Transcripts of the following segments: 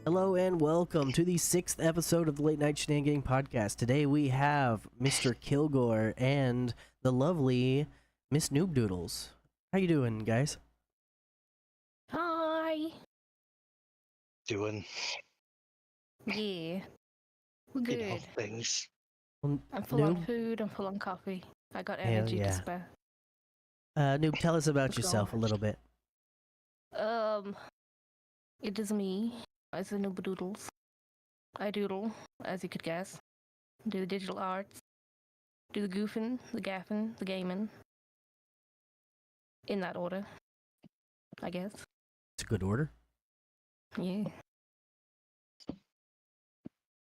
Hello and welcome to the 6th episode of the Late Night Shenanigan Podcast. Today we have Mr. Kilgore and the lovely Miss NoobDoodles. How you doing, guys? Hi. Doing Yeah. We're good. things. Well, I'm full on Noob? food, I'm full on coffee. I got Hell energy to yeah. spare. Noob, tell us about What's yourself a going little bit. It is me, as a NoobDoodles. I doodle, as you could guess. Do the digital arts. Do the goofing, the gaffing, the gaming. In that order, I guess. It's a good order. Yeah.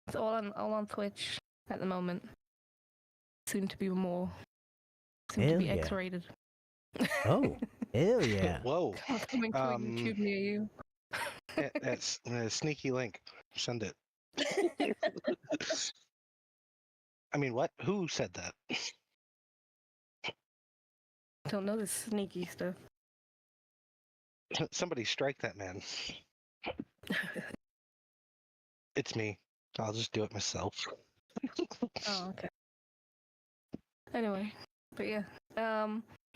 It's all on Twitch at the moment. Soon to be more. Soon to Hell be yeah. X-rated. Oh, hell yeah. Whoa. Coming to a YouTube near you. That's a sneaky link. Send it. I mean, what? Who said that? Don't know this sneaky stuff. Somebody strike that man. It's me. I'll just do it myself. Oh, okay. Anyway, but yeah.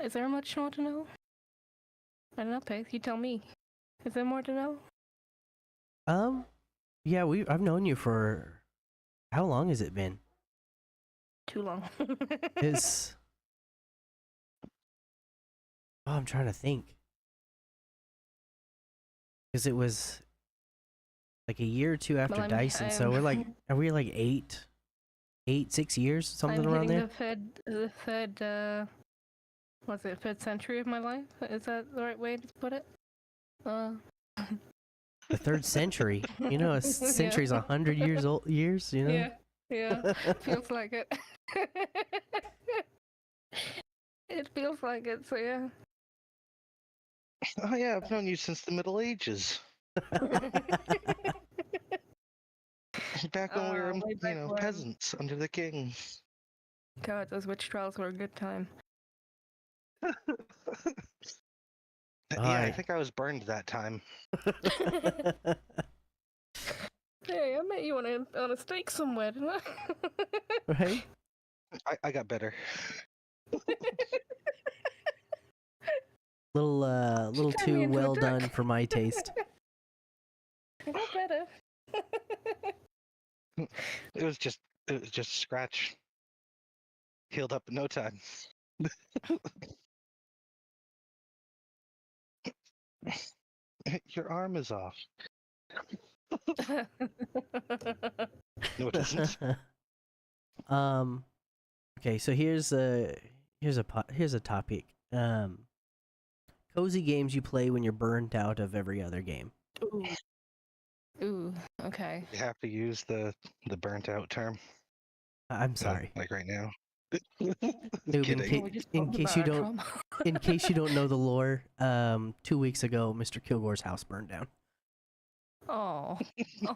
Is there much more to know? I don't know, Pace. You tell me. Is there more to know? Yeah, I've known you for how long has it been? Too long. It's I'm trying to think. Because it was like a year or two after Well, Dyson, so are we like 6 years, something I'm around hitting there? the third, what's it, third century of my life? Is that the right way to put it? The third century. You know, a century's 100 years old. Years, you know. Yeah. Feels like it. It feels like it. So yeah. Oh yeah, I've known you since the Middle Ages. Back when we were, way back when. peasants under the king. God, those witch trials were a good time. Yeah, I think I was burned that time. Hey, I met you on a stake somewhere, didn't I? Right? I got better. Little Turned me too into a well duck. done for my taste. I got better. It was just a scratch. Healed up in no time. Your arm is off. No, it isn't. Okay, so here's a topic. Cozy games you play when you're burnt out of every other game. Ooh, okay. You have to use the burnt out term. I'm sorry. Like right now. Noob, Kidding. in case you don't know the lore, 2 weeks ago, Mr. Kilgore's house burned down. Oh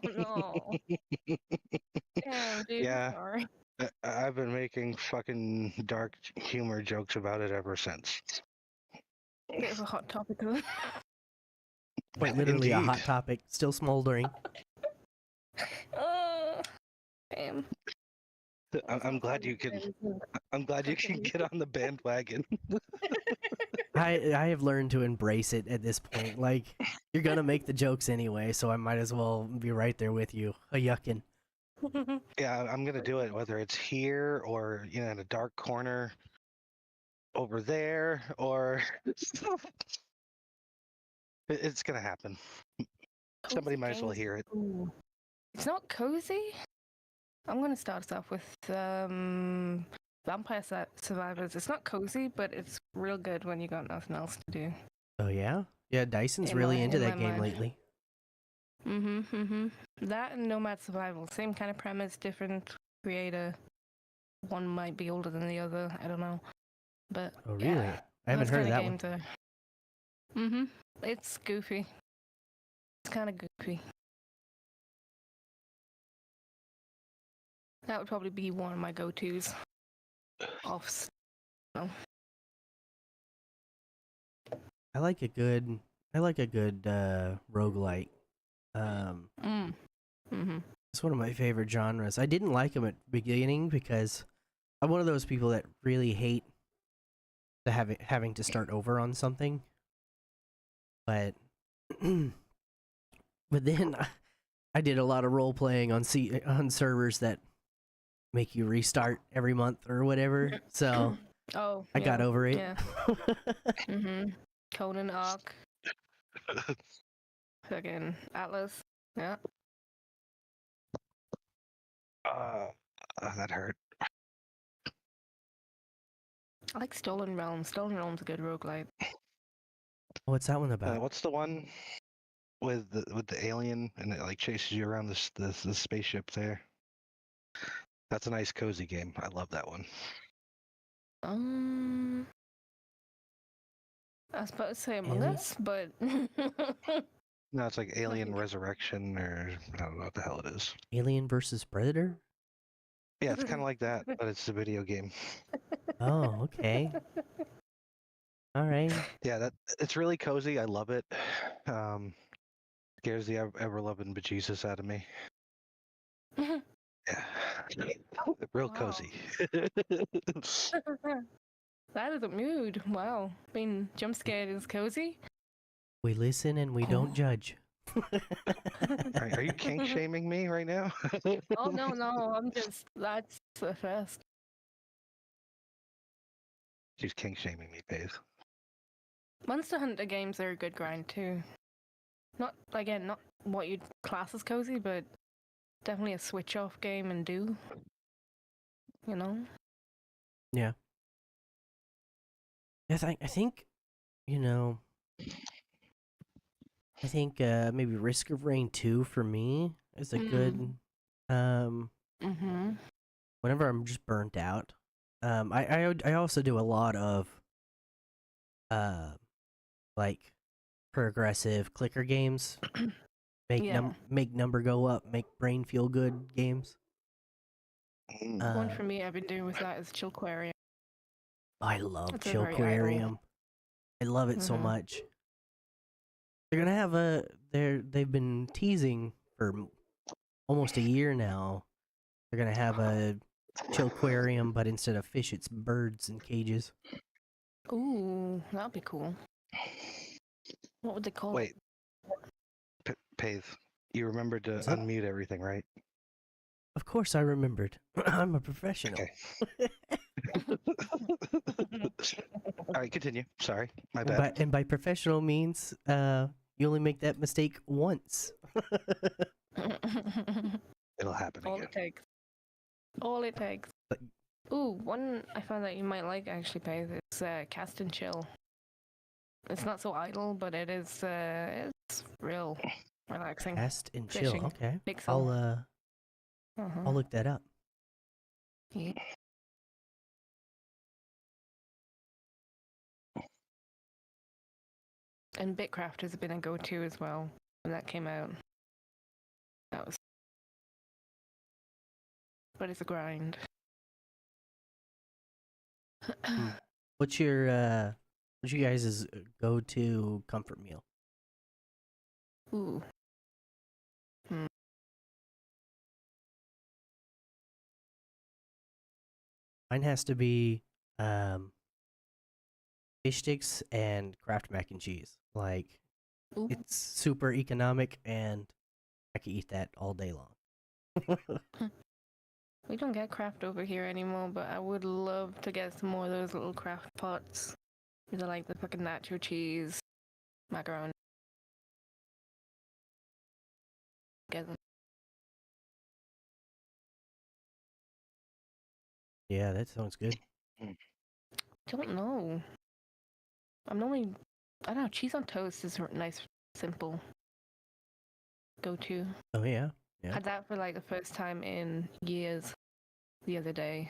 no. Damn, dude. Yeah. Sorry. I've been making fucking dark humor jokes about it ever since. Bit of a hot topic though. Quite literally a Indeed. hot topic, still smoldering. Damn. I'm glad you can get on the bandwagon. I have learned to embrace it at this point. Like, you're gonna make the jokes anyway, so I might as well be right there with you. A yuckin'. Yeah, I'm gonna do it, whether it's here or in a dark corner over there, or it's gonna happen. Somebody might as well hear it. Ooh. It's not cozy. I'm gonna start us off with Vampire Survivors. It's not cozy, but it's real good when you got nothing else to do. Oh yeah? Yeah, Dyson's In really my- into in that my game mind. lately. That and Nomad Survival. Same kind of premise, different creator. One might be older than the other. I don't know. But Oh really? yeah, I haven't those heard of kinda that one. games are- It's goofy. It's kind of goofy. That would probably be one of my go-tos. I like a good roguelite. Mm. Mm-hmm. It's one of my favorite genres. I didn't like them at the beginning because I'm one of those people that really hate the having to start over on something. But but then I did a lot of role playing on on servers that make you restart every month or whatever. So Oh, I got yeah. over it. Yeah. Mm-hmm. Conan Arc. Fucking Atlas. Yeah. That hurt. I like Stolen Realms. Stolen Realms a good roguelite. What's that one about? What's the one with the alien and it like chases you around this spaceship there? That's a nice cozy game. I love that one. I was supposed to say Among Alien? Us, but No, it's like Alien Resurrection or I don't know what the hell it is. Alien versus Predator? Yeah, it's kind of like that, but it's a video game. Oh, okay. All right. Yeah, it's really cozy. I love it. Scares the ever loving bejesus out of me. Yeah, real Wow. cozy. That is a mood. Wow. Being jump scared is cozy. We listen and we don't judge. Are you kink shaming me right now? Oh no, that's the first. She's kink shaming me, Paige. Monster Hunter games are a good grind too. Not what you'd class as cozy, but definitely a switch off game and do. You know? Yeah. I think, you know, I think maybe Risk of Rain 2 for me is a good Mm-hmm. whenever I'm just burnt out. I also do a lot of uh like progressive clicker games. Yeah. Make number go up, make brain feel good games. One for me I've been doing with that is Chillquarium. I love It's a very idle. Chillquarium. I love it so much. They're gonna have they've been teasing for almost a year now. They're gonna have a Chillquarium, but instead of fish, it's birds in cages. Ooh, that'd be cool. What would they call Wait, it? Paige, you remembered to unmute everything, right? Of course, I remembered. I'm a professional. Okay. All right, continue. Sorry, my bad. And by professional means, you only make that mistake once. It'll happen All again. it takes. All it takes. Ooh, one I found that you might like actually, Paige, is Cast and Chill. It's not so idle, but it's real relaxing. Cast and Fishing. Chill. Okay. Pixel. I'll look that up. Yeah. And Bitcraft has been a go-to as well when that came out. That was, but it's a grind. What's your guys' go-to comfort meal? Ooh. Mine has to be fish sticks and Kraft mac and cheese. Like, Ooh. it's super economic, and I could eat that all day long. We don't get Kraft over here anymore, but I would love to get some more of those little Kraft pots. They're like the fucking nacho cheese, macaroni. Get them. Yeah, that sounds good. Don't know. I don't know, cheese on toast is nice, simple go-to. Oh yeah, yeah. Had that for like the first time in years the other day.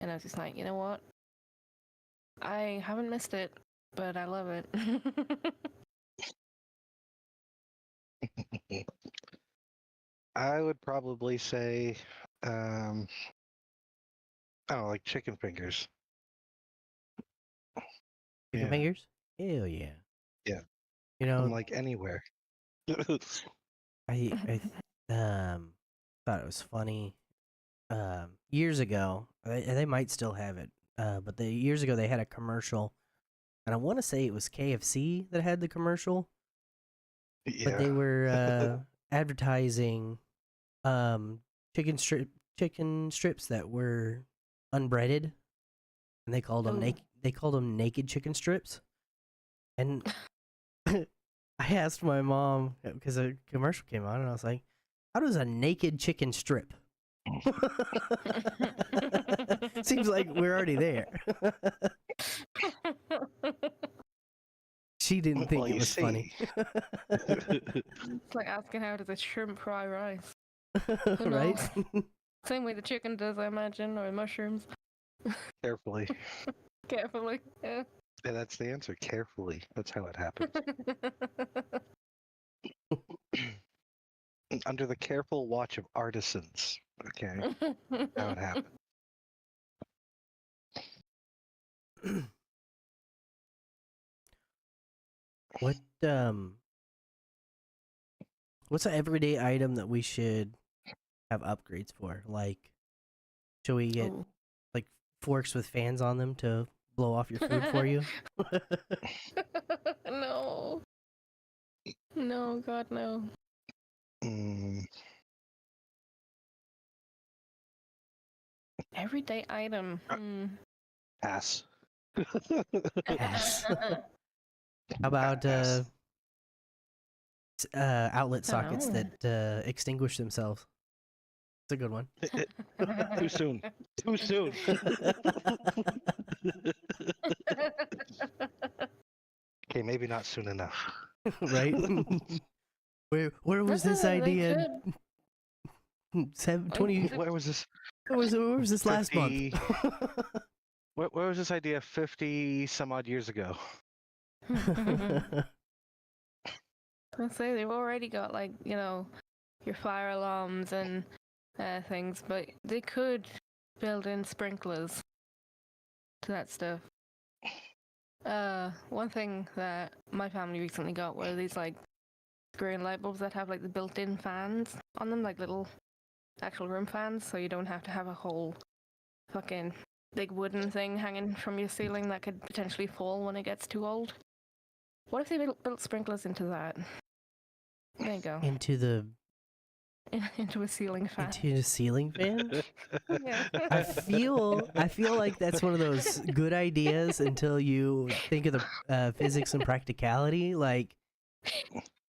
And I was just like, you know what? I haven't missed it, but I love it. I would probably say, like chicken fingers. Chicken fingers? Hell yeah. Yeah. You know, I'm like anywhere. thought it was funny. Years ago, they might still have it. But years ago they had a commercial, and I want to say it was KFC that had the commercial, but they Yeah. were advertising um chicken strips that were unbreaded, and they called them Ooh. naked chicken strips. And I asked my mom because a commercial came on, and I was like, "How does a naked chicken strip?" Seems like we're already there. She didn't think Well, it you was funny. see. It's like asking how does a shrimp fry rice. Who Right? knows? Same way the chicken does, I imagine, or mushrooms. Carefully. Carefully. Yeah. And that's the answer. Carefully. That's how it happens. Under the careful watch of artisans. Okay. How it happens. What what's an everyday item that we should have upgrades for? Like, should we get Ooh. like forks with fans on them to blow off your food for you? No. No, God, no. Mm, Everyday item. pass. Pass. How about Pass. outlet sockets Oh. that extinguish themselves? It's a good one. Too soon. Too soon. Okay, maybe not soon enough. Right? Where was this They idea? could. 20 Where was this? where was this last month? 50 Where was this idea 50 some odd years ago? I say they've already got like your fire alarms and things, but they could build in sprinklers to that stuff. One thing that my family recently got were these like screen light bulbs that have like the built-in fans on them, like little actual room fans, so you don't have to have a whole fucking big wooden thing hanging from your ceiling that could potentially fall when it gets too old. What if they built sprinklers into that? There you go. into Into a ceiling fan. the ceiling fan? Yeah. I feel like that's one of those good ideas until you think of the physics and practicality. Like,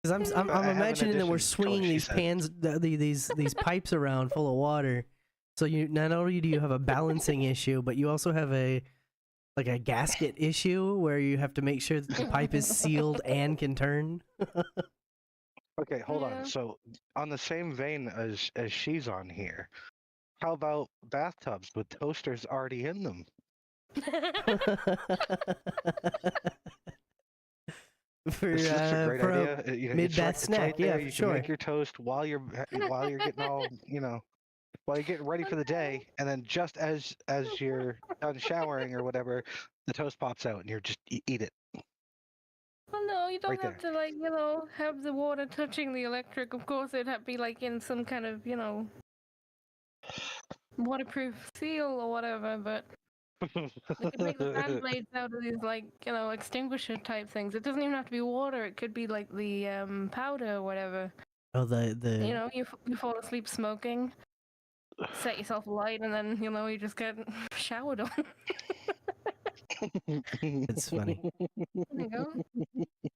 because I'm I have an imagining that we're addition to what swinging she these said. pans, these pipes around full of water. So you not only do you have a balancing issue, but you also have a gasket issue where you have to make sure that the pipe is sealed and can turn. Okay, hold Yeah. on. So, on the same vein as she's on here, how about bathtubs with toasters already in them? It's such a great for idea. You know, mid-bath it's snack, right there. yeah, You for can make sure. your toast while you're getting all while you're getting ready for the day, and then just as you're done showering or whatever, the toast pops out and you're just eat it Well, no, you don't right have there. to have the water touching the electric. Of course, it'd have to be like in some kind of waterproof seal or whatever. But they could make the fan blades out of these extinguisher type things. It doesn't even have to be water. It could be like the powder or whatever. Oh, the You fall asleep smoking, set yourself alight, and then you just get showered on. it's funny. There you go.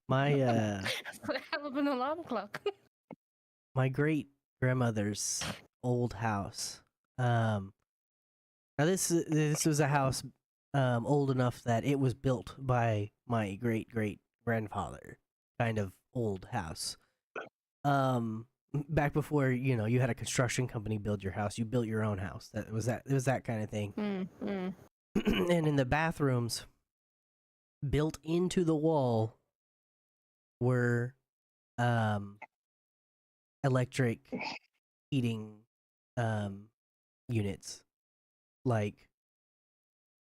My It's a hell of an alarm clock. my great grandmother's old house. Now this was a house old enough that it was built by my great grandfather. Kind of old house. Back before you had a construction company build your house, you built your own house. It was that kind of thing. And in the bathrooms, built into the wall, were electric heating units, like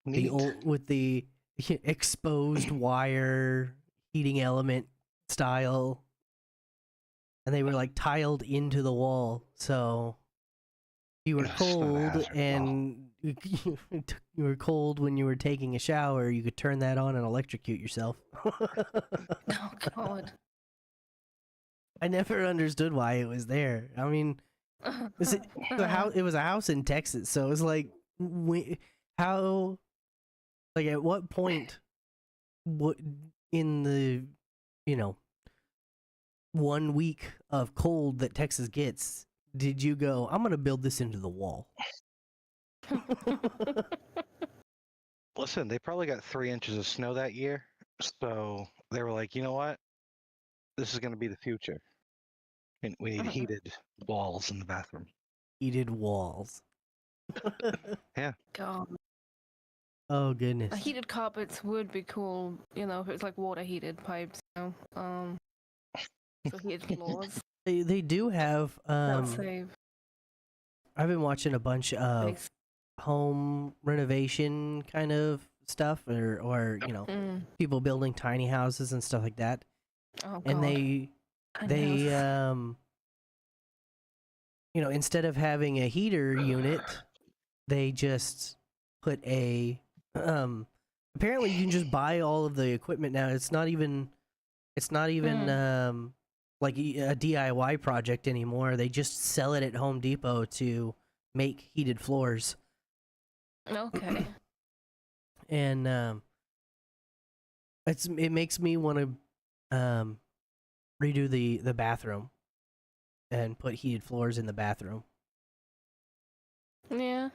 the Neat. old with the exposed wire heating element style. and they were like tiled into the wall, so you were It's not a cold hazard at all. and you were cold when you were taking a shower. You could turn that on and electrocute yourself. Oh God. I never understood why it was there. I mean, it was a house in Texas, so it was like, how, like, at what point, what in the, 1 week of cold that Texas gets, did you go, I'm gonna build this into the wall? Listen, they probably got 3 inches of snow that year, so they were like, you know what? This is going to be the future. And we need heated walls in the bathroom. Heated walls. Yeah. God. Oh goodness. Heated carpets would be cool, if it's like water heated pipes, so heated floors. They do have That'll save I've been watching a bunch of space. home renovation kind of stuff, or people building tiny houses and stuff like that. Oh God. And they instead of having a heater unit, they just put a apparently you can just buy all of the equipment now. It's not even like a DIY project anymore. They just sell it at Home Depot to make heated floors. Okay. And it makes me want to redo the bathroom and put heated floors in the bathroom. Yeah,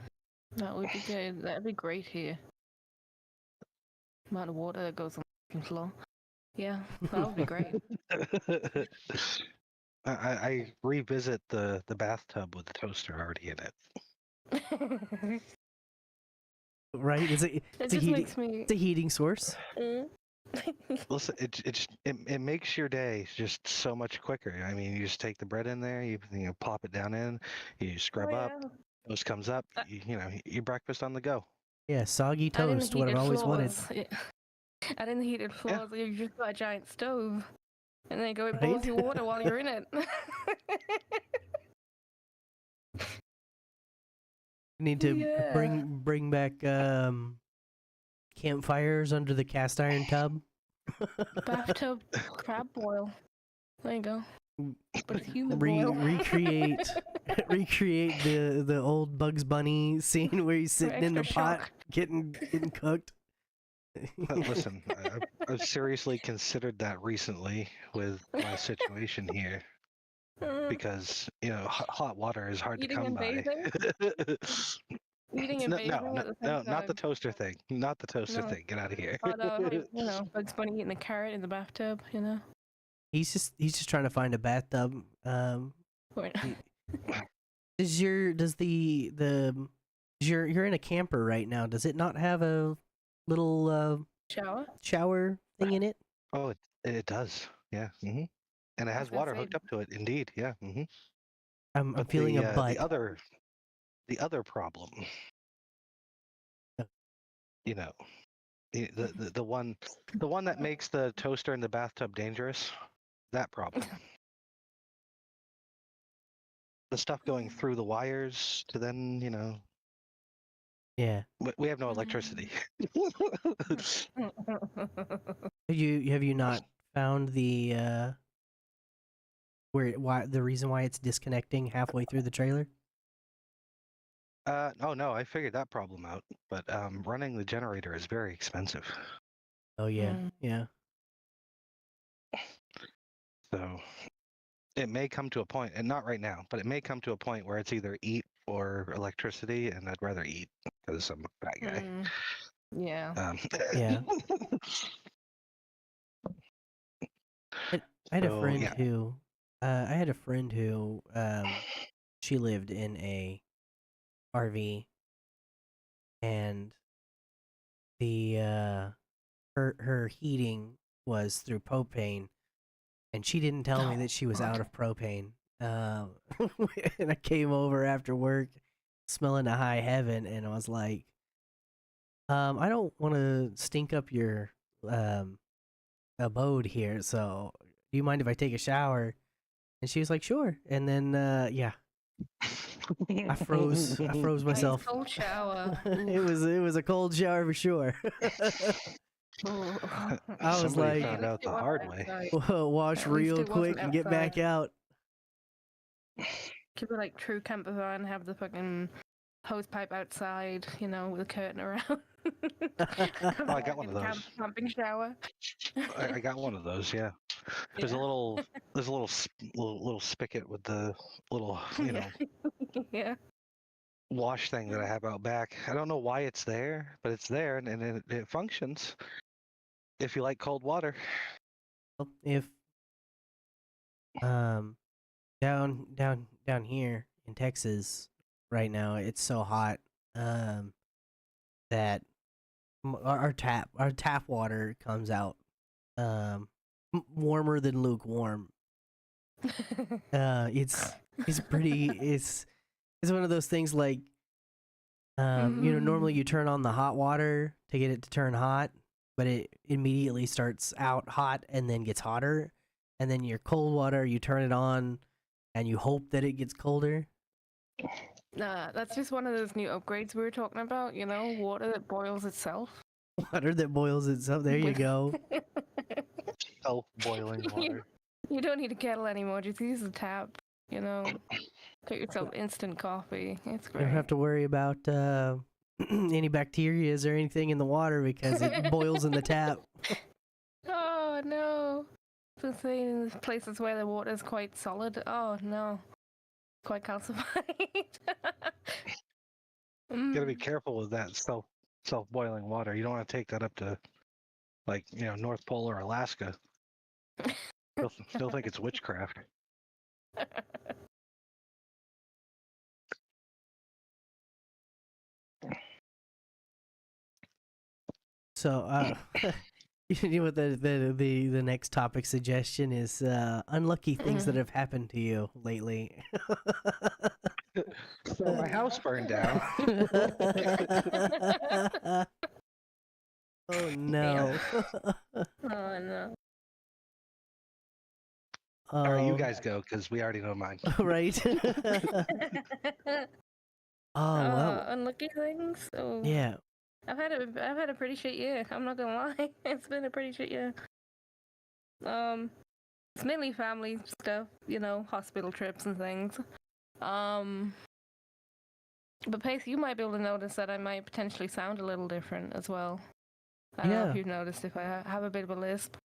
that would be good. That'd be great here. Amount of water that goes on the floor. Yeah, that would be great. I revisit the bathtub with the toaster already in it. Right? It just makes me. It's a heating source. Listen, it makes your day just so much quicker. I mean, you just take the bread in there, you plop it down in, you scrub up, toast comes up, your breakfast on the go. Yeah, soggy toast, what I've always wanted. Add in the heated floors, you just got a giant stove, and then go with Right? boiling water while you're in it. Need to bring back campfires under the cast iron tub. Bathtub crab boil. There you go. But it's human recreate the old Bugs Bunny scene where he's sitting in the pot getting cooked. Listen, I've seriously considered that recently with my situation here, because hot water is hard to come by. Eating and bathing at the same time. Not the toaster thing. Not the toaster thing. Get out of here. Oh no, Bugs Bunny eating the carrot in the bathtub. He's just trying to find a bathtub. You're in a camper right now. Does it not have a little shower thing in it? Oh, it does. Yeah. Mm-hmm. And it has water hooked up to it. Indeed. Yeah. Mm-hmm. I'm feeling a butt. The other problem. The one that makes the toaster in the bathtub dangerous. That problem. The stuff going through the wires to then, Yeah. We have no electricity. Have you not found the the reason why it's disconnecting halfway through the trailer? Oh no, I figured that problem out. But running the generator is very expensive. Oh yeah, yeah. So it may come to a point, and not right now, but it may come to a point where it's either eat or electricity, and I'd rather eat because I'm a fat guy. Yeah. Yeah. I had a friend who, she lived in a RV, and the her heating was through propane, and she didn't tell me that she was out of propane. And I came over after work, smelling to high heaven, and I was like, I don't want to stink up your abode here, so do you mind if I take a shower? And she was like, "Sure." And then yeah, I froze Ice myself. cold shower. it was a cold shower for sure. Ooh. I was Somebody like, found out the hard way. wash At least real it wasn't quick and get back outside. out. Keep it like true camper van, have the fucking hose pipe outside, you know, with a curtain around. Oh, I got one of those. Camping shower. I got one of those. Yeah. There's a little little spigot with the little Yeah. wash thing that I have out back. I don't know why it's there, but it's there and it functions. If you like cold water. If down here in Texas right now, it's so hot that our tap water comes out warmer than lukewarm. It's one of those things like normally you turn on the hot water to get it to turn hot, but it immediately starts out hot and then gets hotter, and then your cold water you turn it on and you hope that it gets colder. That's just one of those new upgrades we were talking about, you know, water that boils itself. Water that boils itself. There you go. Self-boiling water. You don't need a kettle anymore, just use the tap, you know. Get yourself instant coffee. It's You great. don't have to worry about any bacterias or anything in the water because it boils in the tap. Oh no. The thing in places where the water is quite solid. Oh no. Quite calcified. You gotta be careful with that self-boiling water. You don't want to take that up to, like, North Pole or Alaska. Still think it's witchcraft. So, you know what the next topic suggestion is? Unlucky things that have happened to you lately. So my house burned down. Oh no. Oh no. All right, you guys go because we already know mine. Right. Oh well. Unlucky things. Oh. Yeah. I've had a pretty shit year. I'm not gonna lie. It's been a pretty shit year. It's mainly family stuff, you know, hospital trips and things. But Pace, you might be able to notice that I might potentially sound a little different as well. I don't know if you've noticed if I have a bit of a lisp.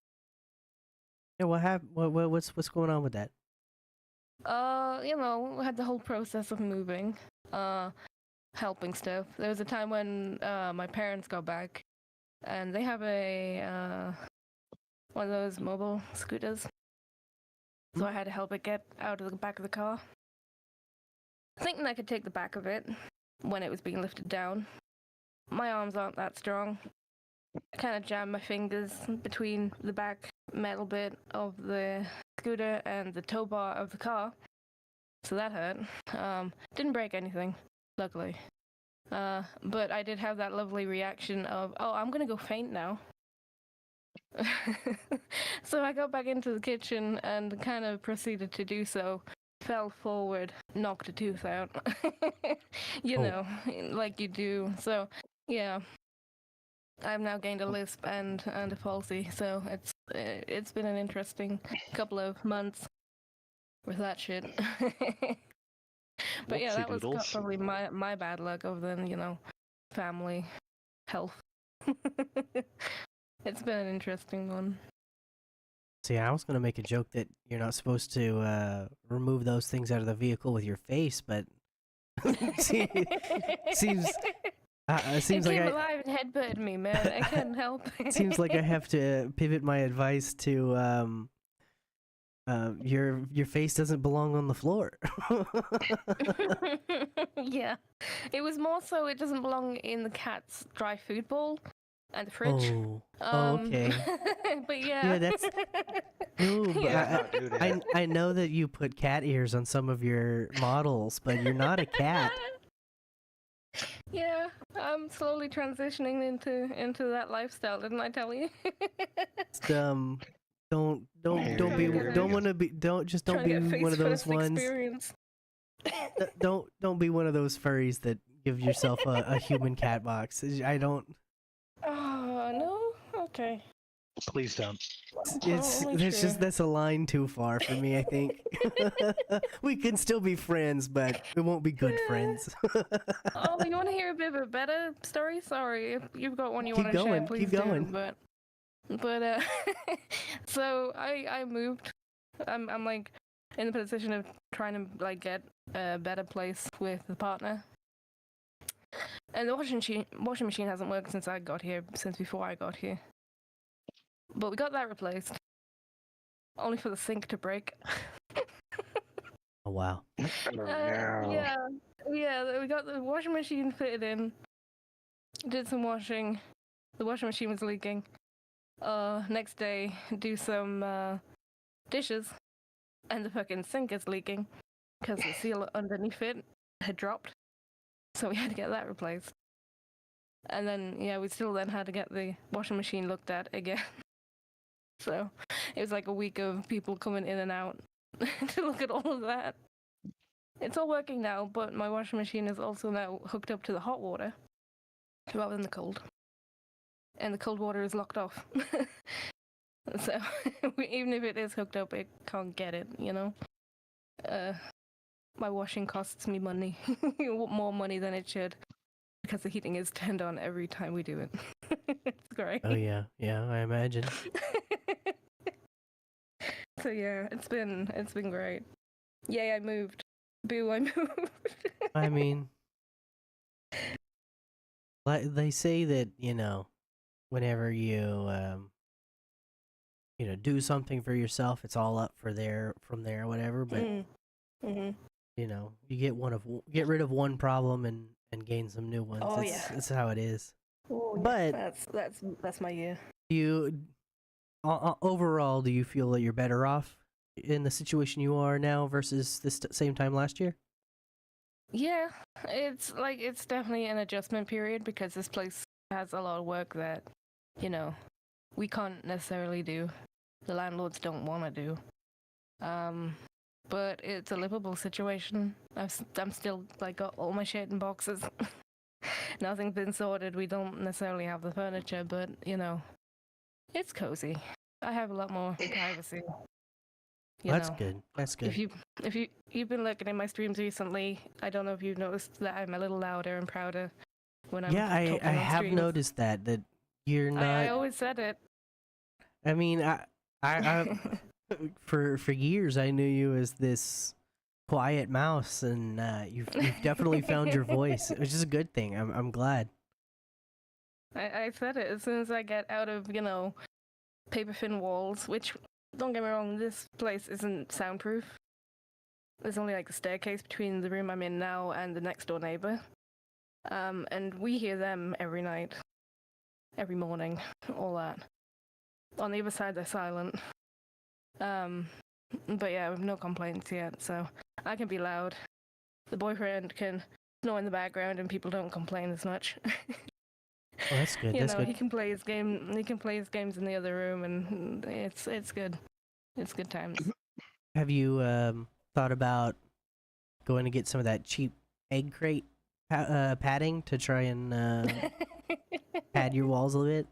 Yeah. What's going on with that? You know, I had the whole process of moving, helping stuff. There was a time when my parents got back, and they have a one of those mobile scooters. So I had to help it get out of the back of the car. Thinking I could take the back of it when it was being lifted down. My arms aren't that strong. I kind of jammed my fingers between the back metal bit of the scooter and the tow bar of the car. So that hurt. Didn't break anything, luckily. But I did have that lovely reaction of, oh, I'm gonna go faint now. So I got back into the kitchen and kind of proceeded to do so. Fell forward, knocked a tooth out. You know, like you do. So, yeah. I've now gained a lisp and a palsy, so it's been an interesting couple of months with that shit. But yeah, that was probably my bad luck other than, you know, family, health. It's been an interesting one. See, I was gonna make a joke that you're not supposed to remove those things out of the vehicle with your face, but seems it came alive and headbutted me, man. I couldn't help it. Seems like I have to pivot my advice to your face doesn't belong on the floor. Yeah, it was more so it doesn't belong in the cat's dry food bowl and the fridge. Okay. But yeah. Yeah, that's. Ooh, but I know that you put cat ears on some of your models, but you're not a cat. Yeah, I'm slowly transitioning into that lifestyle, didn't I tell you? Don't Here, don't be here we don't go. want to be don't just don't Trying to be get one of those face-first ones. experience. Don't be one of those furries that give yourself a human cat box. I don't. Oh no. Okay. Please don't. It's I'll make that's sure. just that's a line too far for me. I think we can still be friends, but we won't be good friends. Oh, you want to hear a bit of a better story? Sorry, if you've got one you Keep want to share, going, please keep going. do. But so I moved. I'm like in the position of trying to like get a better place with a partner. And the washing machine hasn't worked since I got here, since before I got here. But we got that replaced, only for the sink to break. Oh wow. Oh, no. Yeah, we got the washing machine fitted in. Did some washing. The washing machine was leaking. Next day, do some dishes, and the fucking sink is leaking because the seal underneath it had dropped. So we had to get that replaced. And then, yeah, we still then had to get the washing machine looked at again. So it was like a week of people coming in and out to look at all of that. It's all working now, but my washing machine is also now hooked up to the hot water rather than the cold. And the cold water is locked off. So even if it is hooked up, it can't get it, you know? My washing costs me money. More money than it should. Because the heating is turned on every time we do it. It's great. Oh yeah, I imagine. So yeah, it's been great. Yay, I moved. Boo, I moved. I mean, like they say that whenever do something for yourself, it's all up from there, whatever. But Mm-hmm. you get rid of one problem and gain some new ones. Oh, That's how it is. Oh, But yeah. That's my year. Overall, do you feel that you're better off in the situation you are now versus this same time last year? Yeah, it's definitely an adjustment period because this place has a lot of work that, we can't necessarily do. The landlords don't want to do. But it's a livable situation. I'm still got all my shit in boxes. Nothing's been sorted. We don't necessarily have the furniture, but it's cozy. I have a lot more privacy. That's good. That's good. If you've been looking at my streams recently, I don't know if you've noticed that I'm a little louder and prouder when I'm talking I on have streams. noticed that you're not. I always said it. I mean, I for years I knew you as this quiet mouse, and you've definitely found your voice, which is a good thing. I'm glad. I said it as soon as I get out of paper thin walls, which, don't get me wrong, this place isn't soundproof. There's only a staircase between the room I'm in now and the next door neighbor. And we hear them every night, every morning, all that. On the other side, they're silent. But yeah, with no complaints yet, so I can be loud. The boyfriend can snore in the background and people don't complain as much. Oh, that's good. That's good. He can play his game. He can play his games in the other room, and it's good. It's good times. Have you thought about going to get some of that cheap egg crate padding to try and pad your walls a little bit?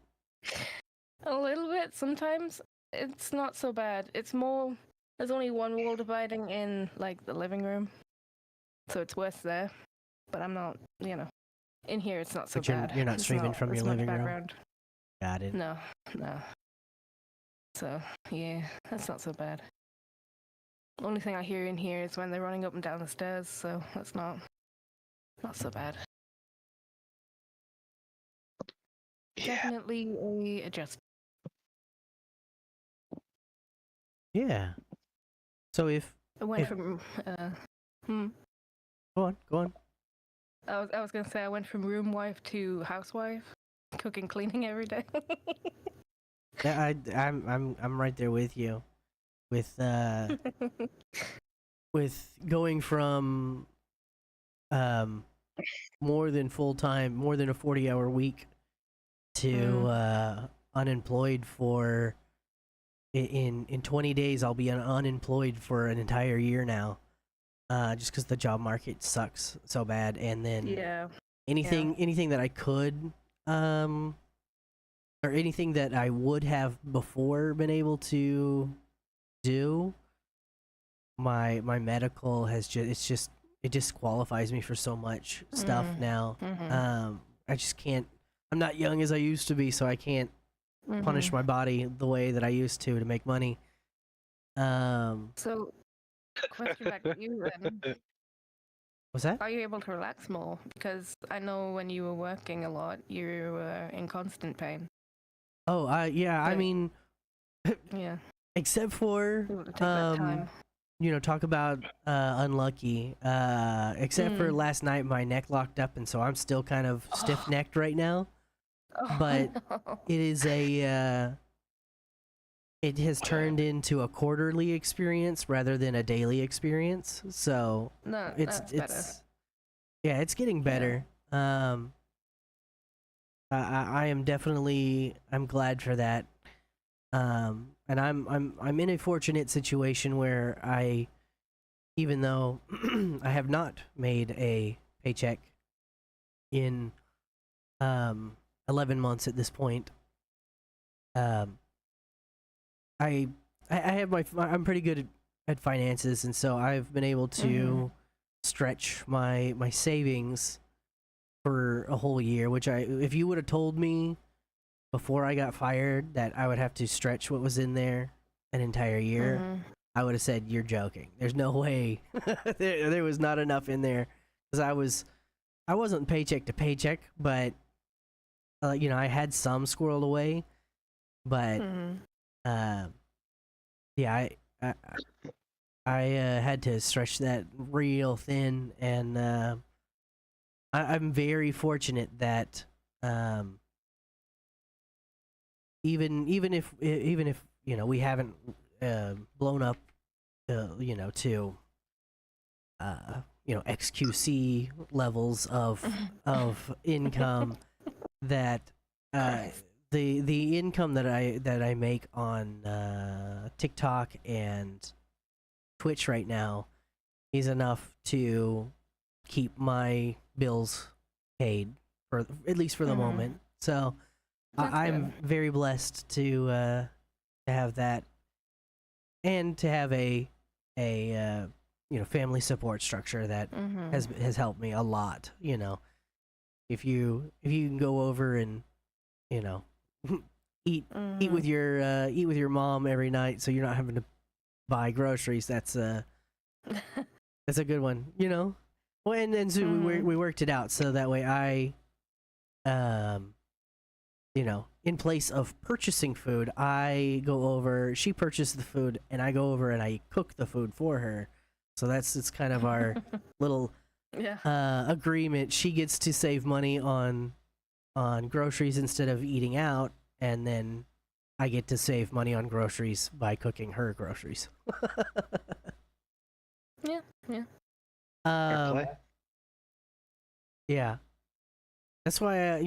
A little bit. Sometimes it's not so bad. It's more. There's only one wall dividing in the living room, so it's worse there. But I'm not. In here it's not so bad. You're not It's streaming from as your much living room. background. Got it. No. So yeah, that's not so bad. Only thing I hear in here is when they're running up and down the stairs, so that's not so bad. Yeah. Definitely a adjustment. Yeah. So if I went from go on. I was gonna say I went from room wife to housewife, cooking, cleaning every day. Yeah, I'm right there with you, with going from more than full time, more than a 40-hour week to unemployed for in 20 days I'll be unemployed for an entire year now, just because the job market sucks so bad. And then Yeah. anything that I could or anything that I would have before been able to do, my medical has just it disqualifies me for so much stuff now. I just can't. I'm not young as I used to be, so I can't punish my body the way that I used to make money. So, question back to you then. Was that? Are you able to relax more? Because I know when you were working a lot, you were in constant pain. Oh, yeah. I Like- mean, Yeah. except for You able to take that time. talk about unlucky. Except for last night, my neck locked up, and so I'm still kind of stiff necked right now. Oh, But no. it is it has turned into a quarterly experience rather than a daily experience. So No, it's that's better. yeah, it's getting better. I am definitely, I'm glad for that. And I'm in a fortunate situation where even though I have not made a paycheck in 11 months at this point, I have I'm pretty good at finances, and so I've been able to stretch my savings for a whole year, which if you would have told me before I got fired that I would have to stretch what was in there an entire year, I would have said you're joking. There's no way. there was not enough in there, because I wasn't paycheck to paycheck, but I had some squirreled away, but yeah, I had to stretch that real thin, and I'm very fortunate that even if we haven't blown up to XQC levels of income, that the income that I make on TikTok and Twitch right now is enough to keep my bills paid, for at least for the moment. So I'm very blessed to have that, and to have a family support structure that has helped me a lot. If you can go over and eat with your mom every night, so you're not having to buy groceries, that's a good one. Well, and so we worked it out so that way I in place of purchasing food, she purchased the food, and I go over and I cook the food for her. So it's kind of our little agreement. She gets to save money on groceries instead of eating out, and then I get to save money on groceries by cooking her groceries. Yeah. Fair play. Yeah. That's why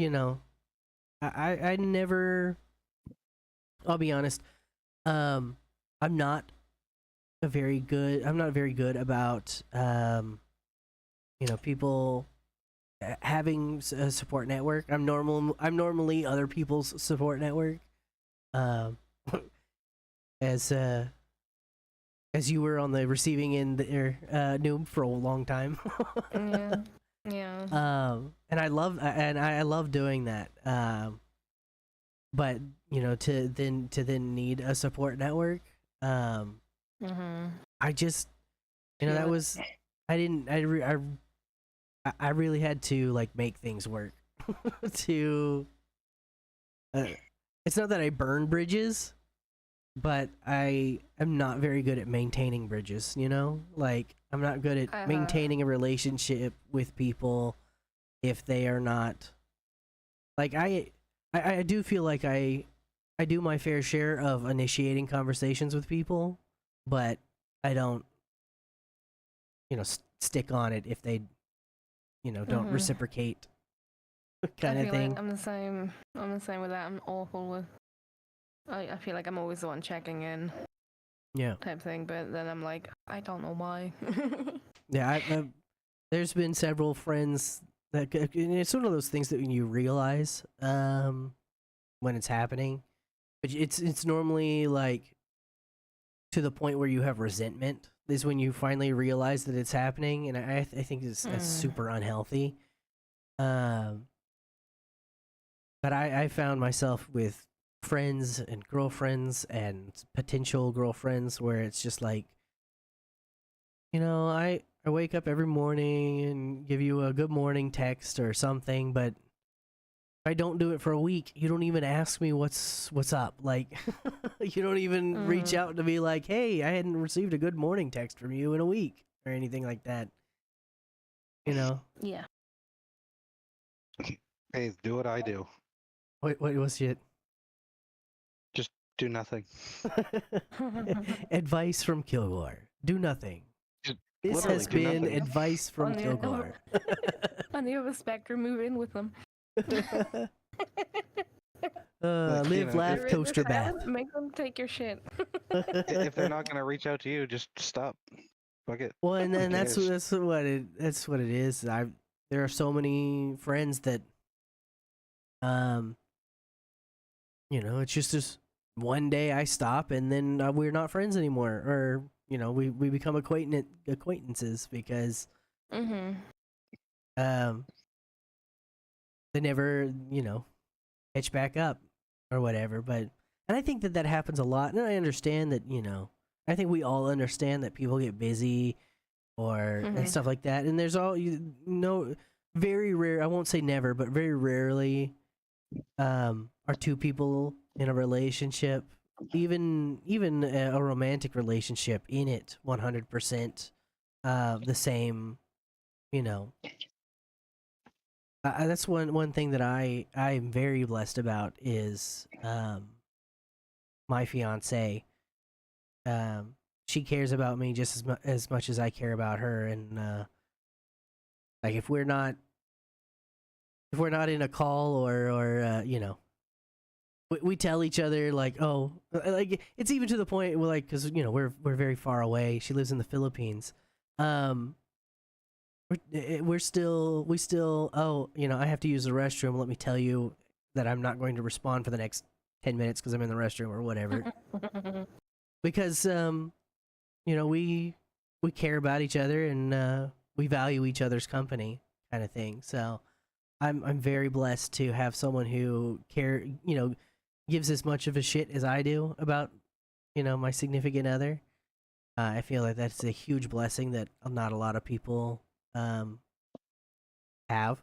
I never, I'll be honest, I'm not very good about people having a support network. I'm normally other people's support network. As you were on the receiving end there, Noob, for a long time. Yeah. And I love doing that. But to then need a support network, I just that was, I really had to make things work to it's not that I burn bridges, but I am not very good at maintaining bridges, I'm not good at maintaining a relationship with people if they are not, I do feel like I do my fair share of initiating conversations with people, but I don't stick on it if they don't reciprocate, kind of thing. I'm the same with that. I'm awful with I feel like I'm always the one checking in Yeah. type thing, but then I'm like, I don't know why. Yeah, there's been several friends that and it's one of those things that when you realize when it's happening, but it's normally like to the point where you have resentment is when you finally realize that it's happening, and I think that's super unhealthy. Um, but I found myself with friends and girlfriends and potential girlfriends where it's just like, I wake up every morning and give you a good morning text or something, but if I don't do it for a week, you don't even ask me what's up. Like, you don't even reach out to me like, hey, I hadn't received a good morning text from you in a week or anything like that. Yeah. Hey, do what I do. What was it? Just do nothing. Advice from Kilgore. Do nothing. Just This literally has do been nothing. advice from On the- Kilgore. On the other spectrum, move in with them. Like, Live, laugh, They're toaster bath. silent, make them take your shit. If they're not gonna reach out to you, just stop. Fuck it. Well, and then Who that's cares? what it is. There are so many friends that, it's just this one day I stop and then we're not friends anymore, or we become acquaintances because Mm-hmm. they never catch back up or whatever. But and I think that happens a lot, and I understand that I think we all understand that people get busy or and stuff like that, and there's very rare, I won't say never, but very rarely are two people in a relationship, even a romantic relationship, in it 100% the same. That's one thing that I'm very blessed about is my fiance. She cares about me just as much as I care about her, and like if we're not in a call or we tell each other like, oh, like it's even to the point where, like, because we're very far away. She lives in the Philippines. We still, oh, I have to use the restroom. Let me tell you that I'm not going to respond for the next 10 minutes because I'm in the restroom or whatever. Because we care about each other, and we value each other's company, kind of thing. So I'm very blessed to have someone who gives as much of a shit as I do about my significant other. I feel like that's a huge blessing that not a lot of people have.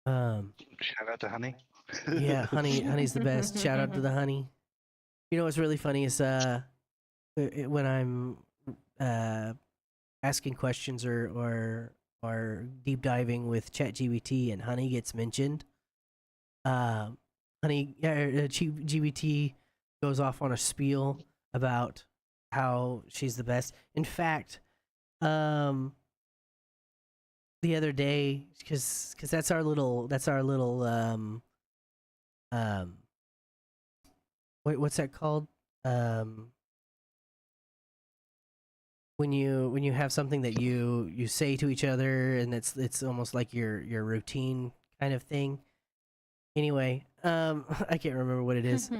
Shout out to Honey. Yeah, honey's the best. Shout out to the honey. What's really funny is when I'm asking questions or deep diving with ChatGPT and honey gets mentioned, GBT goes off on a spiel about how she's the best. In fact, the other day, because that's our little wait, what's that called? When you have something that you say to each other, and it's almost like your routine kind of thing. Anyway, I can't remember what it is,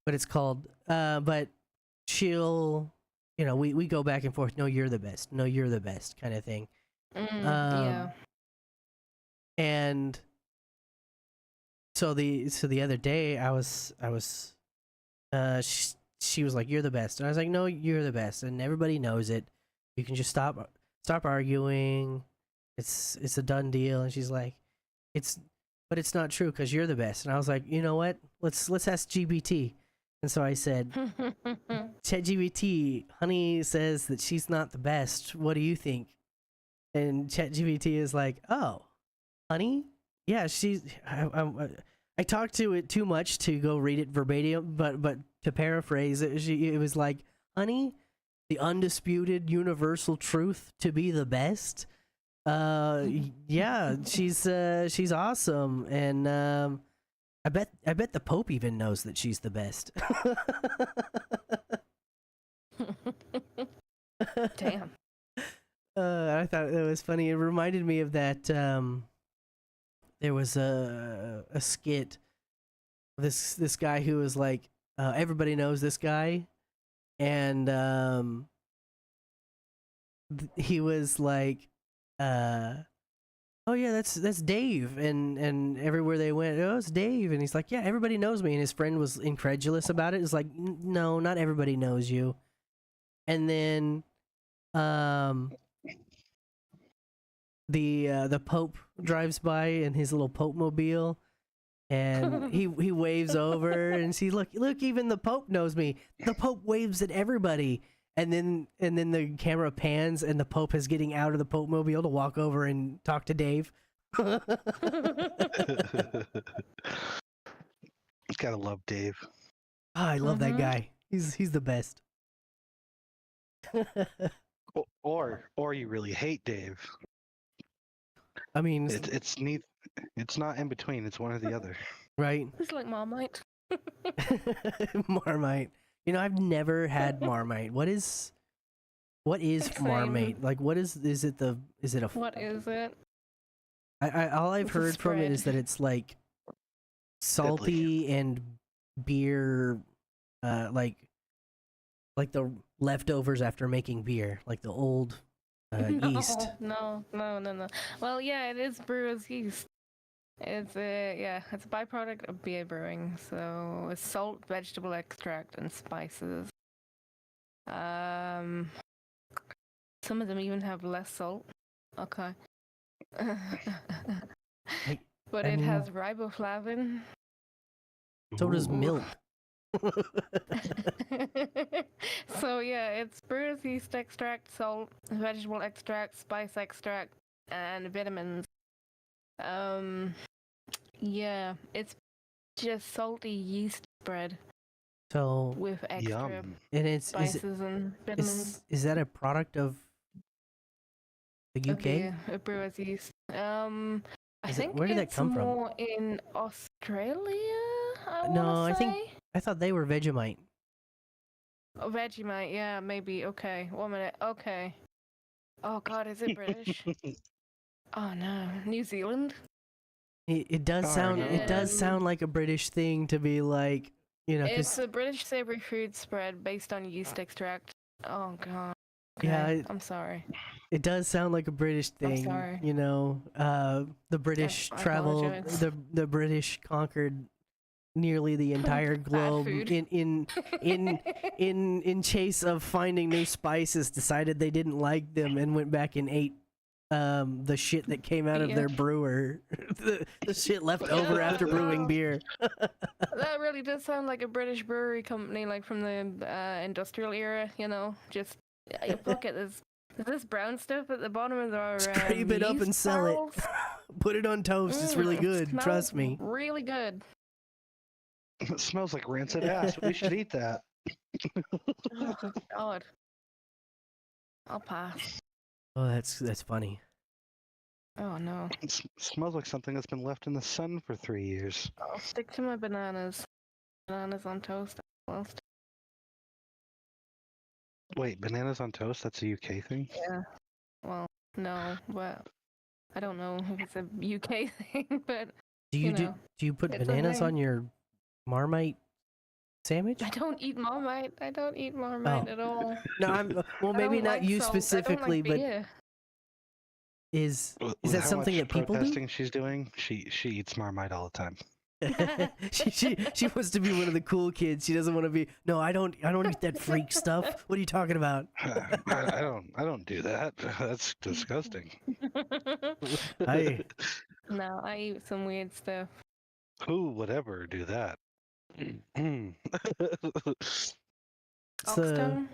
but it's called. But she'll, we go back and forth. No, you're the best. No, you're the best, kind of thing. Yeah. And so the other day she was like, you're the best, and I was like, no, you're the best, and everybody knows it. You can just stop arguing. It's a done deal. And she's like, but it's not true because you're the best. And I was like, you know what, let's ask GBT. And so I said, ChatGPT, honey says that she's not the best, what do you think? And ChatGPT is like, oh, honey, yeah, I talked to it too much to go read it verbatim, but to paraphrase it, it was like, honey, the undisputed universal truth to be the best. Yeah, she's awesome, and I bet the Pope even knows that she's the best. Damn. I thought it was funny. It reminded me of that. There was a skit. This guy who was like, everybody knows this guy, and he was like, oh yeah, that's Dave, and everywhere they went, oh, it's Dave, and he's like, yeah, everybody knows me, and his friend was incredulous about it. It's like, no, not everybody knows you. And then the Pope drives by in his little Pope mobile, and he waves over and see, look, even the Pope knows me. The Pope waves at everybody, and then the camera pans, and the Pope is getting out of the Pope mobile to walk over and talk to Dave. Gotta love Dave. Oh, I love that guy. He's the best. Or you really hate Dave. I mean, it's neither. It's not in between. It's one or the other. right? It's like Marmite. Marmite. You know, I've never had Marmite. What is Marmite? Like, what is it? What is it? I all I've It's a heard from it is spread. that it's like salty and beer, like the leftovers after making beer, like the old yeast. No. Well, yeah, it is brewer's yeast. It's it's a byproduct of beer brewing. So it's salt, vegetable extract, and spices. Some of them even have less salt. Okay. But I it mean, has riboflavin. So does Ooh. milk. So yeah, it's brewer's yeast extract, salt, vegetable extract, spice extract, and vitamins. Yeah, it's just salty yeast spread So with extra Yum. and spices and vitamins. is that a product of the UK? Okay, a brewer's yeast. I think where did that it's come from? more in Australia. I No, wanna I think say. I thought they were Vegemite. Oh, Vegemite, yeah, maybe. Okay, 1 minute. Okay. Oh God, is it British? Oh no, New Zealand. It does Darn sound like a British thing to be like, you know, It's because a British savory food spread based on yeast extract. Oh God. yeah, Okay, I'm sorry. it does sound like a British thing. sorry. You know, the British I traveled, apologize. the British conquered nearly the entire globe food. in chase of finding new spices, decided they didn't like them and went back and ate the shit that came out of Yeah. their brewer, the shit left over after brewing beer. That really does sound like a British brewery company, like from the industrial era. You know, just look at this brown stuff at the bottom of our Scrape it up and yeast sell it. barrels. Put it on toast. It's really good. Smells Trust me. Really good. It smells like rancid ass. We should eat that. Oh God. I'll pass. Oh, that's funny. Oh no. It smells like something that's been left in the sun for 3 years. I'll stick to my bananas. Bananas on toast. Well, Wait, bananas on toast? That's a UK thing? yeah. Well, no, but I don't know if it's a UK thing, but Do you know, do you put it's a bananas thing. on your Marmite sandwich? I don't eat Marmite. I don't eat Marmite Oh. at all. No, I'm well. I Maybe don't not like you salt. I specifically, don't like but beer. is With that how something much that people do? protesting she's doing, she eats Marmite all the time. she wants to be one of the cool kids. She doesn't want to be. No, I don't eat that freak stuff. What are you talking about? I don't do that. That's disgusting. I No, I eat some weird stuff. Who would ever do that? it's Ox the tongue?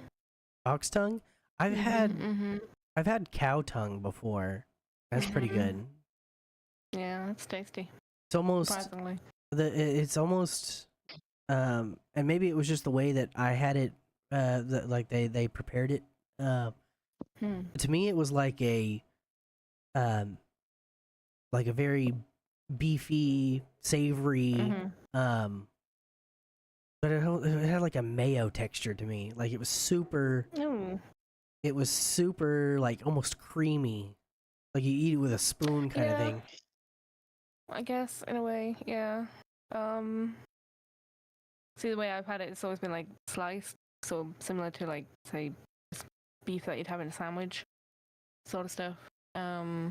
ox tongue. I've Mm-hmm. had cow tongue before. That's pretty Mhm. good. Yeah, it's tasty. It's almost Surprisingly. it's almost and maybe it was just the way that I had it like they prepared it. Hmm. To me it was like a um like a very beefy, savory, um but it had like a mayo texture to me. Like Oh, it was super like almost creamy. Like you eat it with a spoon kind of yeah. thing. I guess in a way, yeah. Um, See, the way I've had it, it's always been like sliced, so similar to like say beef that you'd have in a sandwich, sort of stuff. I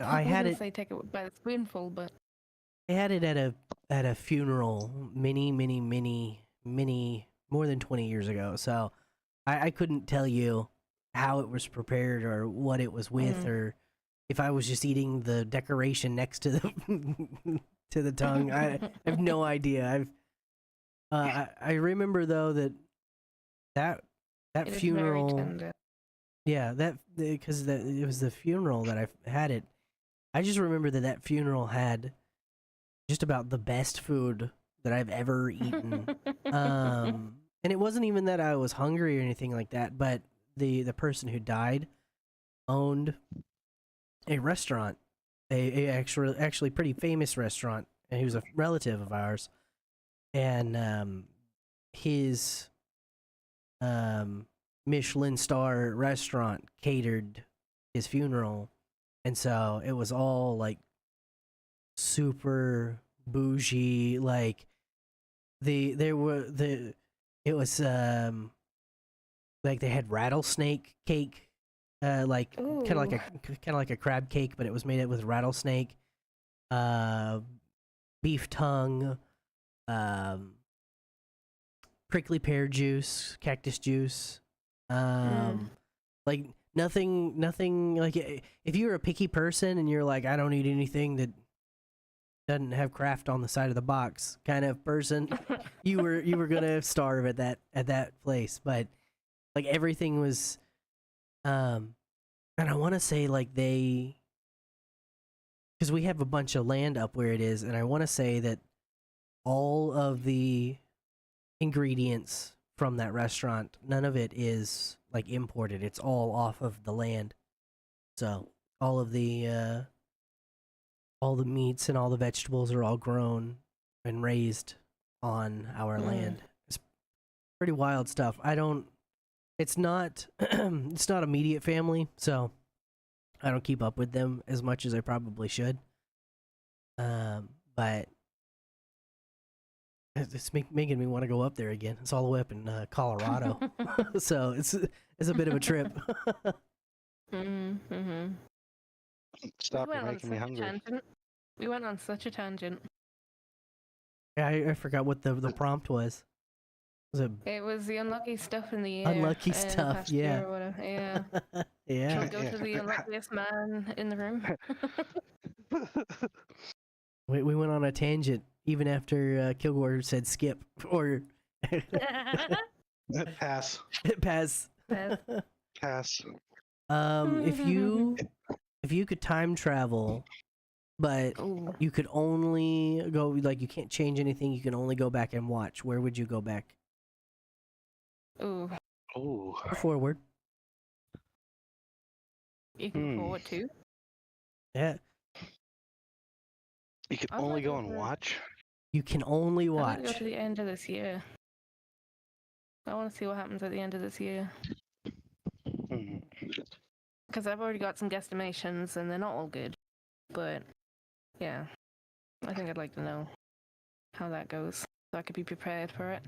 I was had gonna it say take it by the spoonful, but I had it at a funeral many more than 20 years ago. So I couldn't tell you how it was prepared or what it was with or if I was just eating the decoration next to the to the tongue. I have no idea. I remember though that it is very funeral, tender. yeah, that because that it was the funeral that I had it. I just remember that funeral had just about the best food that I've ever eaten. And it wasn't even that I was hungry or anything like that, but the person who died owned a restaurant, a actually pretty famous restaurant, and he was a relative of ours. And his Michelin star restaurant catered his funeral, and so it was all like super bougie. Like it was like they had rattlesnake cake, like Ooh. kind of like a crab cake, but it was made with rattlesnake, uh, beef tongue, um, prickly pear juice, cactus juice, um, like nothing like if you're a picky person and you're like I don't eat anything that doesn't have craft on the side of the box kind of person, you were gonna starve at that place. But like everything was, and I want to say like they, because we have a bunch of land up where it is, and I want to say that all of the ingredients from that restaurant, none of it is like imported. It's all off of the land. So all the meats and all the vegetables are all grown and raised on our land. It's pretty wild stuff. I don't. It's not. It's not immediate family, so I don't keep up with them as much as I probably should. But it's making me want to go up there again. It's all the way up in Colorado, so it's a bit of a trip. Mm-hmm. Stop! You're making me hungry. We went on such a tangent. Yeah, I forgot what the prompt was. It was the unlucky stuff in the air. Unlucky stuff, yeah. Or whatever. Yeah. Yeah. Shall we go to the unluckiest man in the room? We went on a tangent even after Kilgore said skip or Pass. pass. Pass. If you could time travel, but Ooh. you could only go like you can't change anything, you can only go back and watch. Where would you go back? Ooh. Ooh. Forward. You can forward too. Yeah. You can I'd only like go to and go- watch. You can only I'd like to go watch. to the end of this year. I want to see what happens at the end of this year. Because I've already got some guesstimations and they're not all good. But, yeah. I think I'd like to know how that goes so I could be prepared for it.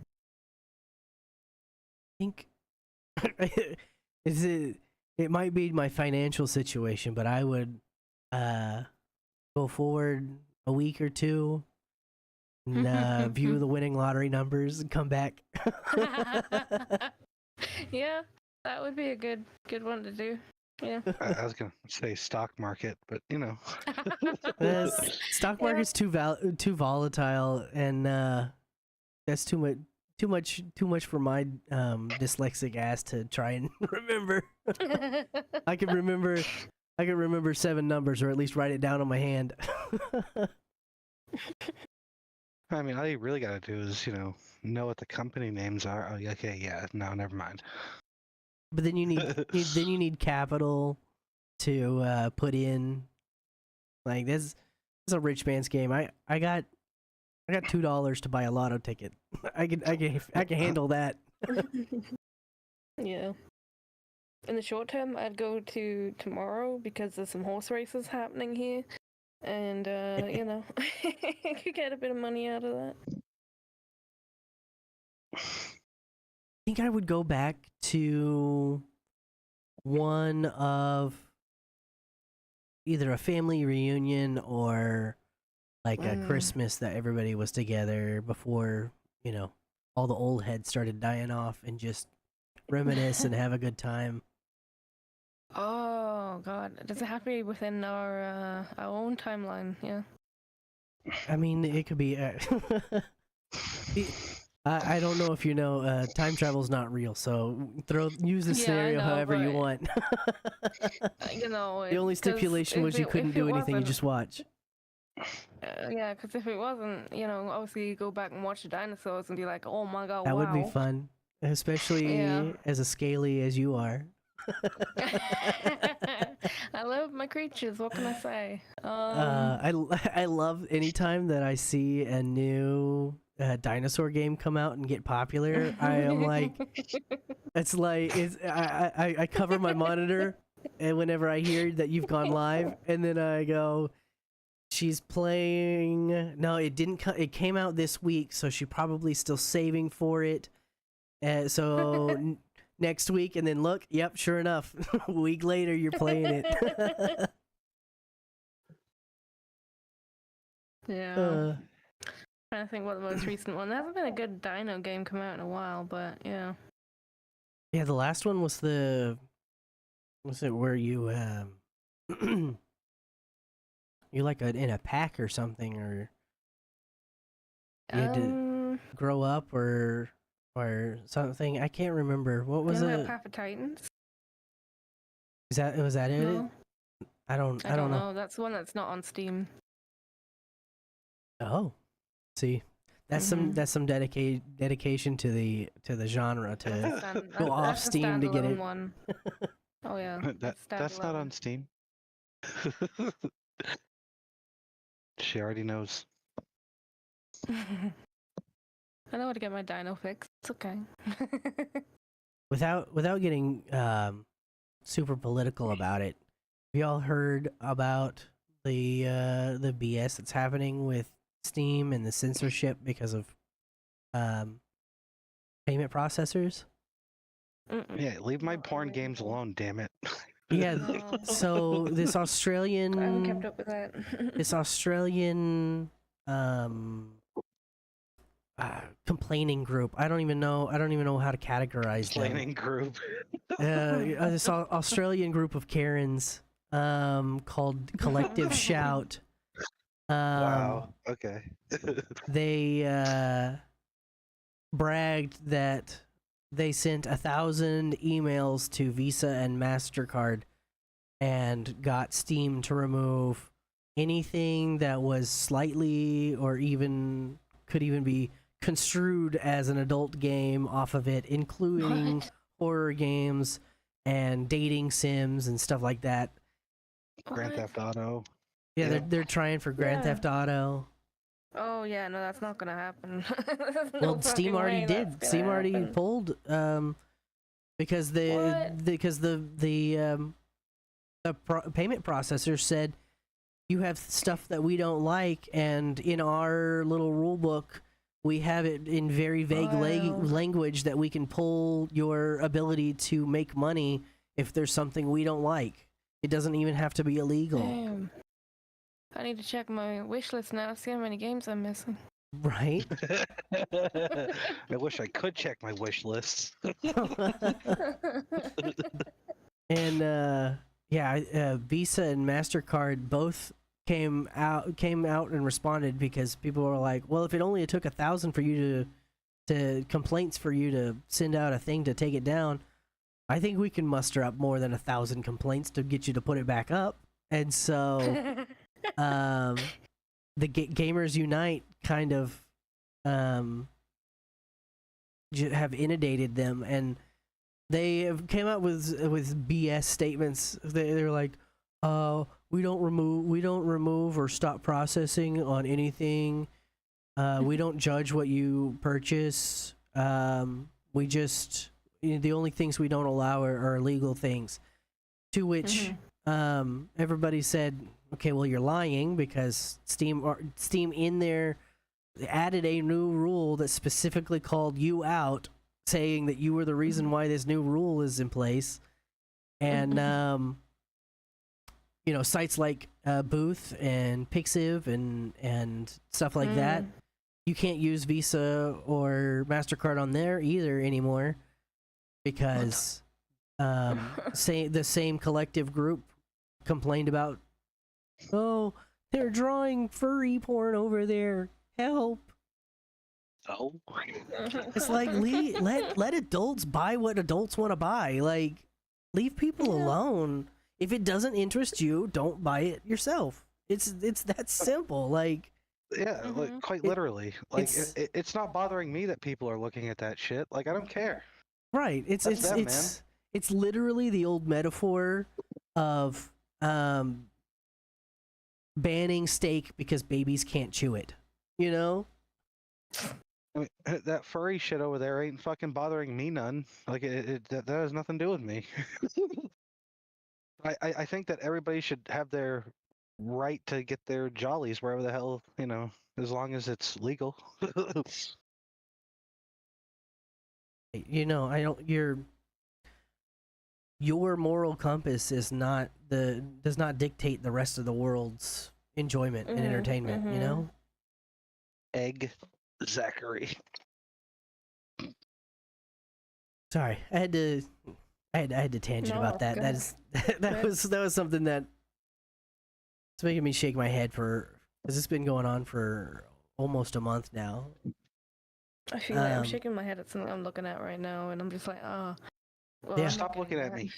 think it might be my financial situation, but I would go forward a week or two and view the winning lottery numbers and come back. Yeah, that would be a good one to do. Yeah. I was gonna say stock market, but you know. The stock market's too volatile, and that's too much for my dyslexic ass to try and remember. I can remember 7 numbers, or at least write it down on my hand. I mean, all you really gotta do is, know what the company names are. Oh, okay, yeah, no, never mind. but then you need capital to put in. Like this is a rich man's game. I got $2 to buy a lotto ticket. I can handle that. Yeah. In the short term, I'd go to tomorrow because there's some horse races happening here, and you know, I could get a bit of money out of that. I think I would go back to one of either a family reunion or like a Christmas that everybody was together before, you know, all the old heads started dying off, and just reminisce and have a good time. Oh God, does it have to be within our own timeline? Yeah. I mean, it could be. I don't know if you know, time travel's not real, so use the scenario however you want. You know, the only stipulation was you couldn't do anything; you just watch. Yeah, because if it wasn't, you know, obviously you go back and watch the dinosaurs and be like, oh my God, that wow. would be fun, especially as a scaly as you are. I love my creatures. What can I say? I love anytime that I see a new dinosaur game come out and get popular. I am like, I cover my monitor, and whenever I hear that you've gone live, and then I go, she's playing. No, it didn't. It came out this week, so she's probably still saving for it. So. Next week, and then look, yep, sure enough, a week later you're playing it. Yeah. Trying to think what the most recent one. There hasn't been a good dino game come out in a while, but yeah. Yeah, the last one was it where you you're like in a pack or something, or you had to grow up or something. I can't remember. What was it? Path of Titans. Was that it? No. I don't know. That's the one that's not on Steam. Oh, see, that's some dedication to the genre to go off Steam to get it. One. Oh yeah, that's not on Steam. She already knows. I know how to get my dino fixed. It's okay. without getting super political about it, have y'all heard about the BS that's happening with Steam and the censorship because of payment processors? Yeah, leave my porn games alone, damn it. Yeah, so this I haven't kept up with that. this Australian complaining group. I don't even know how to categorize them. Complaining group. This Australian group of Karens called Collective Shout. Wow. Okay. They bragged that they sent 1,000 emails to Visa and MasterCard and got Steam to remove anything that was slightly or even could even be construed as an adult game off of it, including horror games and dating sims and stuff like that. Grand Theft Auto. Yeah, they're trying for Grand Theft Auto. Oh yeah, no, that's not gonna happen. Well, Steam already did. Steam already pulled because the payment processor said you have stuff that we don't like, and in our little rule book we have it in very vague language that we can pull your ability to make money if there's something we don't like. It doesn't even have to be illegal. Damn. I need to check my wish list now, see how many games I'm missing. Right? I wish I could check my wish list. And Visa and MasterCard both came out and responded because people were like, well, if it only took 1,000 for you to complaints for you to send out a thing to take it down, I think we can muster up more than 1,000 complaints to get you to put it back up. And so the Gamers Unite kind of have inundated them, and they have came out with BS statements. They're like, we don't remove or stop processing on anything. We don't judge what you purchase. We just the only things we don't allow are illegal things. To which everybody said, okay, well you're lying because Steam in there added a new rule that specifically called you out, saying that you were the reason why this new rule is in place. And you know, sites like Booth and Pixiv and stuff like that, you can't use Visa or MasterCard on there either anymore because the same collective group complained about, oh, they're drawing furry porn over there, help. Oh. It's like let adults buy what adults want to buy. Like, leave people alone. If it doesn't interest you, don't buy it yourself. It's that simple. Like, Yeah, like quite literally. Like it's not bothering me that people are looking at that shit. Like I don't care. right. That's them, man. It's literally the old metaphor of banning steak because babies can't chew it. You know? I mean, that furry shit over there ain't fucking bothering me none. Like that has nothing to do with me. I think that everybody should have their right to get their jollies wherever the hell, you know, as long as it's legal. You know, I don't. Your moral compass does not dictate the rest of the world's enjoyment and entertainment. You know. Egg, Zachary. Sorry, I had to tangent about that. That is that was something that it's making me shake my head for, because it's been going on for almost a month now. I feel like I'm shaking my head at something I'm looking at right now, and I'm just like, well, yeah. Stop looking at me.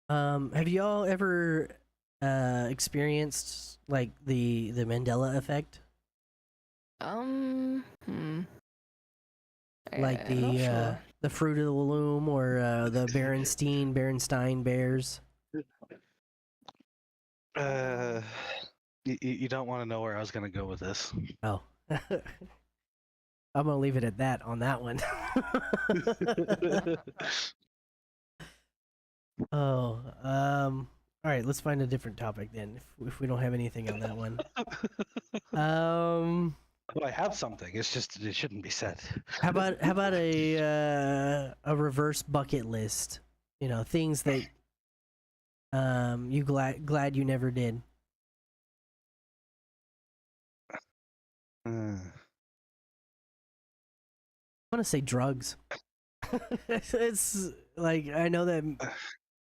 Have y'all ever experienced like the Mandela effect? Like the Fruit of the Loom or the Berenstein Bears? You don't want to know where I was gonna go with this. Oh. I'm gonna leave it at that on that one. Oh, all right. Let's find a different topic then. If we don't have anything on that one, Well, I have something. It's just it shouldn't be said. how about a reverse bucket list? You know, things that you glad you never did. I want to say drugs. It's like, I know that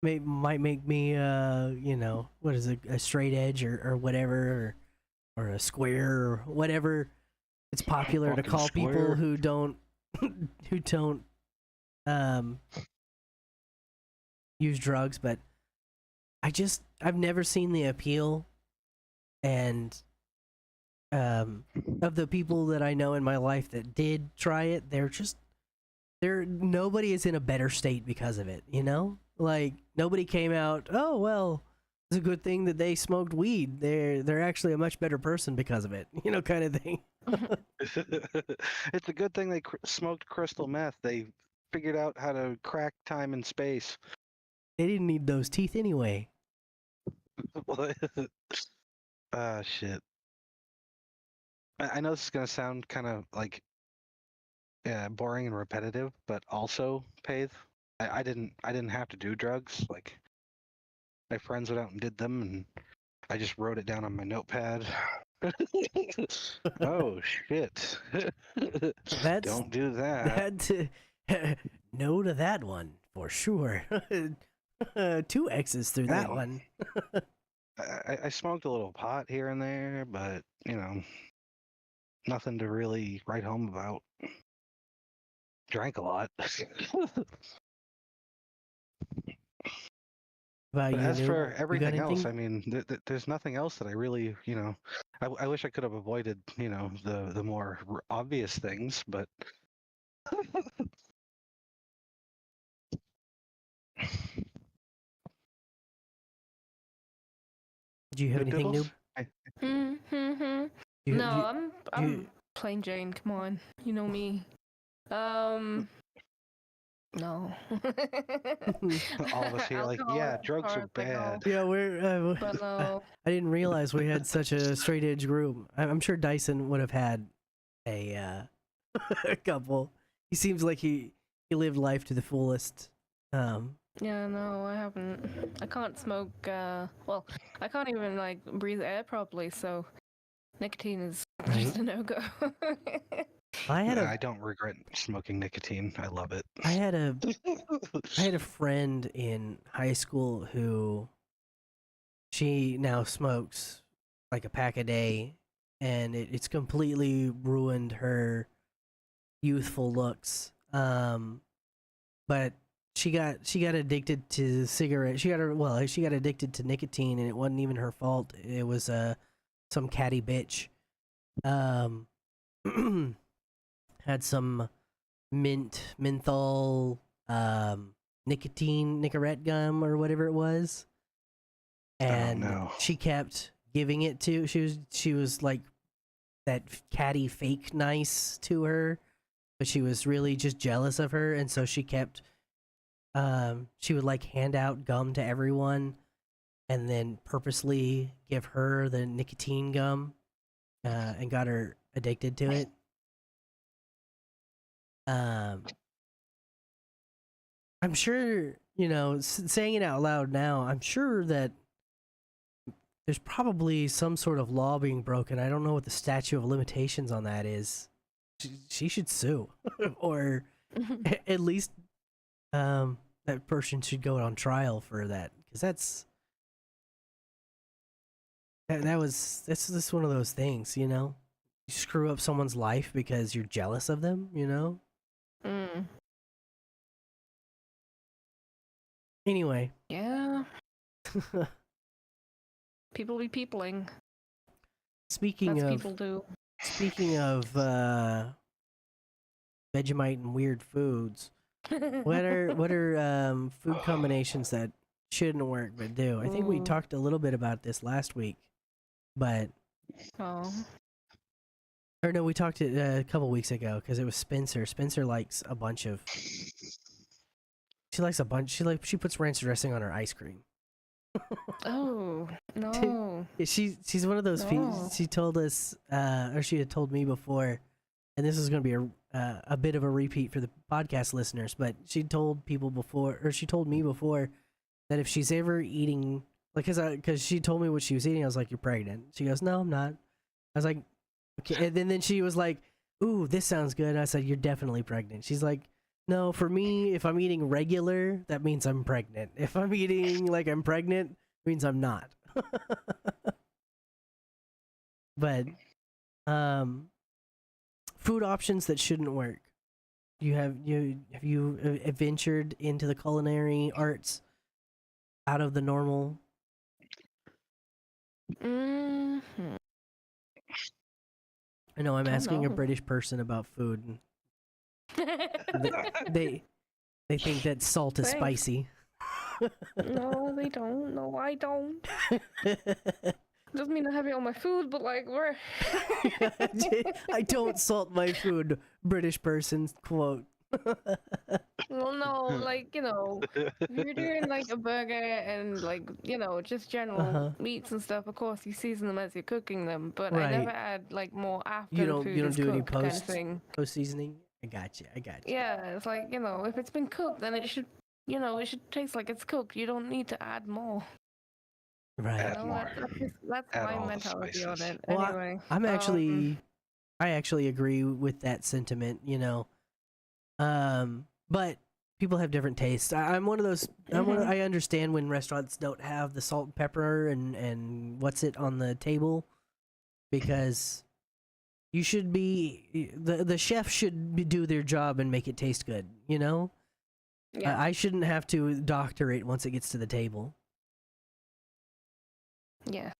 might make me you know, what is it, a straight edge or whatever, or a square or whatever it's popular to call people who don't use drugs. But I've never seen the appeal, and of the people that I know in my life that did try it, nobody is in a better state because of it, you know? Like, nobody came out, oh well, it's a good thing that they smoked weed. They're actually a much better person because of it, you know, kind of thing. It's a good thing they smoked crystal meth. They figured out how to crack time and space. They didn't need those teeth anyway. Ah, shit. I know this is gonna sound kind of like boring and repetitive, but also, Paith, I didn't have to do drugs. Like, my friends went out and did them, and I just wrote it down on my notepad. Oh shit! Don't do that. No to that one for sure. 2 X's through that one. I smoked a little pot here and there, but you know, nothing to really write home about. Drank a lot. But as for everything else, I mean, there's nothing else that I really, you know, I wish I could have avoided, the more obvious things, but Do you have anything new? Doodles? Hey, Do you, No, do you, do I'm plain Jane. Come on, you know me. No. all of us here like, Alcohol yeah, as drugs far are as I go. bad. Yeah, we're. But no. I didn't realize we had such a straight edge group. I'm sure Dyson would have had a a couple. He seems like he lived life to the fullest. Yeah, no, I haven't. I can't smoke. Well, I can't even like breathe air properly. So nicotine is just a no go. I don't regret smoking nicotine. I love it. I had a friend in high school who she now smokes like a pack a day, and it's completely ruined her youthful looks. But she got addicted to cigarettes. She got addicted to nicotine, and it wasn't even her fault. It was some catty bitch. Had some menthol nicotine Nicorette gum or whatever it was, and no. she kept giving it to. She was like that catty fake nice to her, but she was really just jealous of her, and so she kept. She would like hand out gum to everyone, and then purposely give her the nicotine gum, and got her addicted to it. I'm sure, saying it out loud now, I'm sure that there's probably some sort of law being broken. I don't know what the statute of limitations on that is. She should sue, or at least that person should go on trial for that, because that's one of those things, you screw up someone's life because you're jealous of them, Mm. Anyway. Yeah. People be peopling. Speaking That's of people do. Speaking of Vegemite and weird foods, what are food combinations that shouldn't work but do? I think we Ooh. talked a little bit about this last week, but Oh. or no, we talked it a couple weeks ago because it was Spencer. Spencer likes a bunch of. She likes a bunch. She puts ranch dressing on her ice cream. Oh no. She's one of those people. No. She told us, or she had told me before, and this is going to be a bit of a repeat for the podcast listeners. But she told people before, or she told me before, that if she's ever eating, like, because she told me what she was eating, I was like, "You're pregnant." She goes, "No, I'm not." I was like, "Okay," and then she was like, "Ooh, this sounds good." I said, "You're definitely pregnant." She's like, "No, for me, if I'm eating regular, that means I'm pregnant. If I'm eating like I'm pregnant, it means I'm not." But food options that shouldn't work. Have you ventured into the culinary arts out of the normal? Mm-hmm. I know I'm asking a know. British person about food. They think that salt is Thanks. spicy. No, they don't. No, I don't. Doesn't mean I have it on my food, but like we're. I don't salt my food. British person quote. Well, no, like if you're doing like a burger and like just general meats and stuff, of course you season them as you're cooking them. But I never Right. add like more after You the don't food you don't is do any cooked kind of post thing. seasoning. I got you. Yeah, it's like if it's been cooked, then it should it should taste like it's cooked. You don't need to add more. Right. Add more. That's Add my all the mentality on spices. it. Well, Anyway, I actually agree with that sentiment. But people have different tastes. I'm one of those. I understand when restaurants don't have the salt and pepper and what's it on the table, because you should be the chef should do their job and make it taste good. yeah. I shouldn't have to doctor it once it gets to the table. Yeah.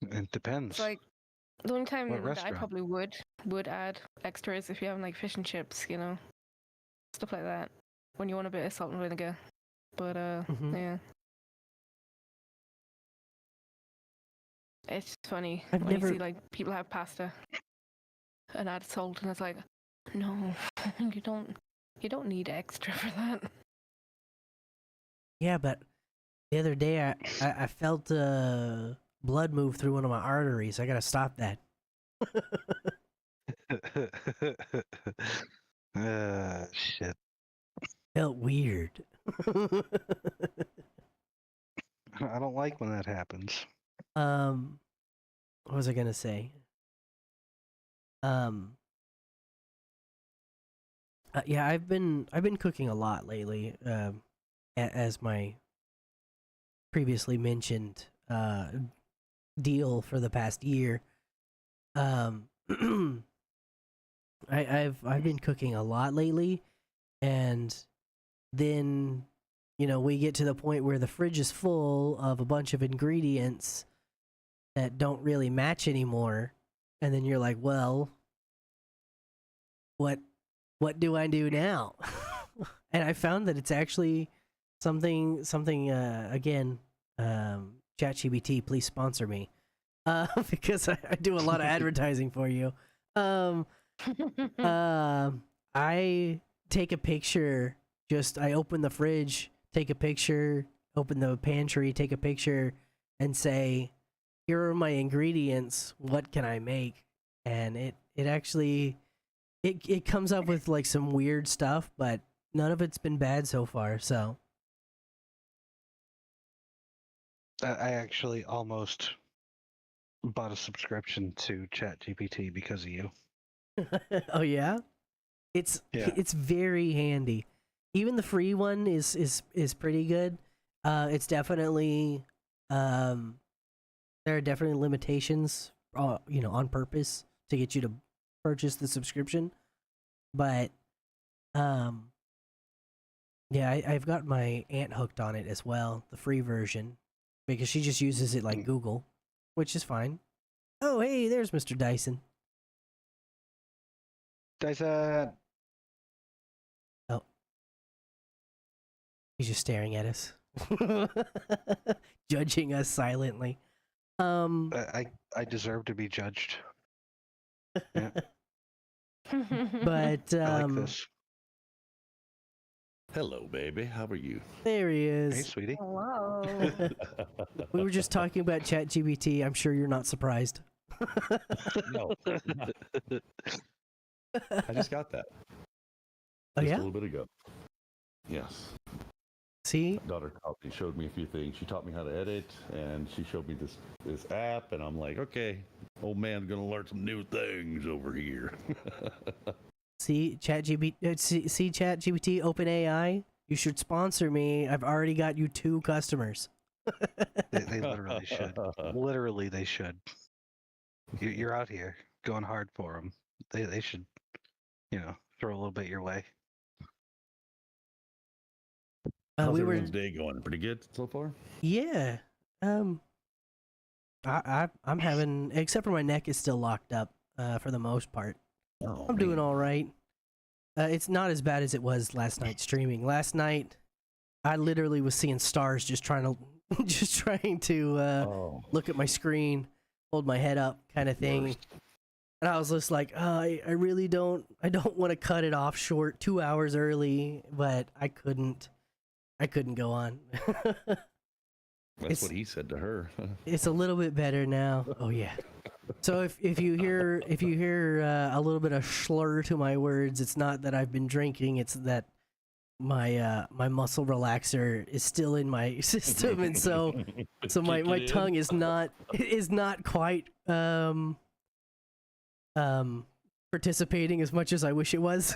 It depends. It's like The only time What that I restaurant? probably would add extras if you have like fish and chips, you know, stuff like that. When you want a bit of salt and vinegar. But yeah. It's funny I've when never- you see like people have pasta and add salt, and it's like, no, you don't need extra for that. Yeah, but the other day I felt blood move through one of my arteries. I gotta stop that. Shit. Felt weird. I don't like when that happens. What was I gonna say? Yeah, I've been cooking a lot lately. As my previously mentioned deal for the past year. I've been cooking a lot lately, and then we get to the point where the fridge is full of a bunch of ingredients that don't really match anymore, and then you're like, well, what do I do now? And I found that it's actually something again, ChatGPT, please sponsor me, because I do a lot of advertising for you. I take a picture. I open the fridge, take a picture, open the pantry, take a picture, and say, "Here are my ingredients. What can I make?" And it actually it comes up with like some weird stuff, but none of it's been bad so far. So I actually almost bought a subscription to ChatGPT because of you. oh yeah, Yeah. it's very handy. Even the free one is pretty good. It's definitely there are definitely limitations, on purpose to get you to purchase the subscription. But yeah, I've got my aunt hooked on it as well, the free version, because she just uses it like Google, which is fine. Oh, hey, there's Mr. Dyson. Dyson. Oh, he's just staring at us, judging us silently. I deserve to be judged. Yeah. But I like this. Hello, baby. How are you? there he Hey, is. sweetie. Hello. We were just talking about ChatGPT. I'm sure you're not surprised. No, I just got that. Oh Just yeah? a little bit ago. Yes. See? My daughter showed me a few things. She taught me how to edit, and she showed me this app, and I'm like, okay, old man's gonna learn some new things over here. See ChatGPT. See ChatGPT. OpenAI. You should sponsor me. I've already got you 2 customers. They literally should. Literally, they should. You're out here going hard for them. They should, throw a little bit your way. How's we were. everyone's day going? Pretty good so far? Yeah. I'm having, except for my neck is still locked up. For the most part, Oh, I'm doing man. all right. It's not as bad as it was last night streaming. Last night, I literally was seeing stars just trying to Oh, look at my screen, hold my head up, kind of thing. worst. And I was just like, I really don't want to cut it off short 2 hours early, but I couldn't go on. That's what he said to her. It's a little bit better now. Oh yeah. So if you hear a little bit of slur to my words, it's not that I've been drinking. It's that my muscle relaxer is still in my system, and so my Kick it in. tongue is not quite participating as much as I wish it was.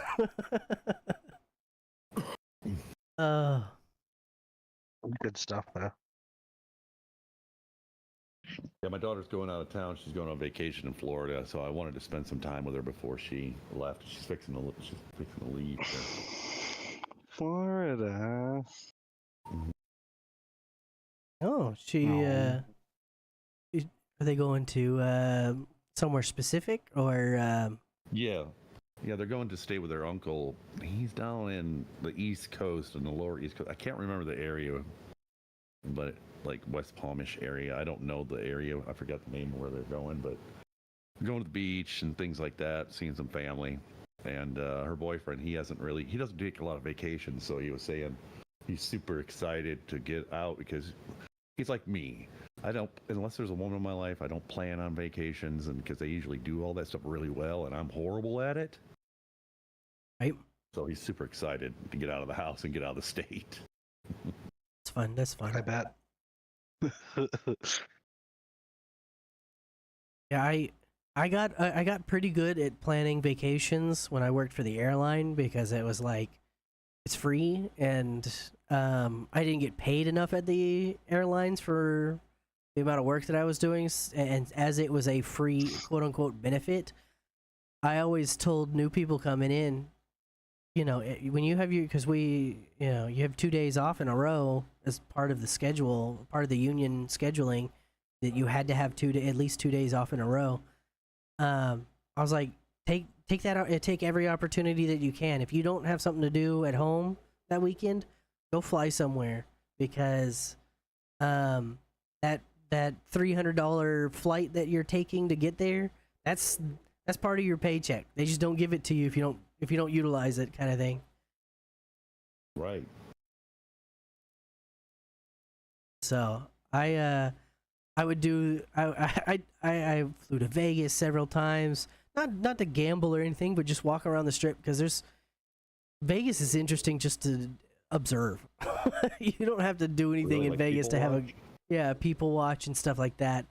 Good stuff, though. Yeah, my daughter's going out of town. She's going on vacation in Florida, so I wanted to spend some time with her before she left. She's fixing to leave. Florida. Oh, she Oh. are they going to somewhere specific, or Yeah. Yeah, they're going to stay with their uncle. He's down in the East Coast, in the lower East Coast. I can't remember the area, but like West Palmish area. I don't know the area. I forgot the name of where they're going, but going to the beach and things like that, seeing some family. And her boyfriend, he doesn't take a lot of vacations, so he was saying he's super excited to get out because he's like me. I don't, unless there's a woman in my life, I don't plan on vacations, and because they usually do all that stuff really well, and I'm horrible at it. Right. So he's super excited to get out of the house and get out of the state. It's fun. That's fun. I bet. Yeah, I got pretty good at planning vacations when I worked for the airline because it was like it's free, and I didn't get paid enough at the airlines for the amount of work that I was doing, and as it was a free quote unquote benefit, I always told new people coming in, when you have because you have 2 days off in a row as part of the schedule, part of the union scheduling, that you had to have at least 2 days off in a row. I was like, take that out, take every opportunity that you can. If you don't have something to do at home that weekend, go fly somewhere, because that $300 flight that you're taking to get there, that's part of your paycheck. They just don't give it to you if you don't utilize it, kind of thing. Right. So I would do. I flew to Vegas several times. Not to gamble or anything, but just walk around the strip, because Vegas is interesting just to observe. You don't have to do anything Really, in like Vegas to people have watch? people watch and stuff like that.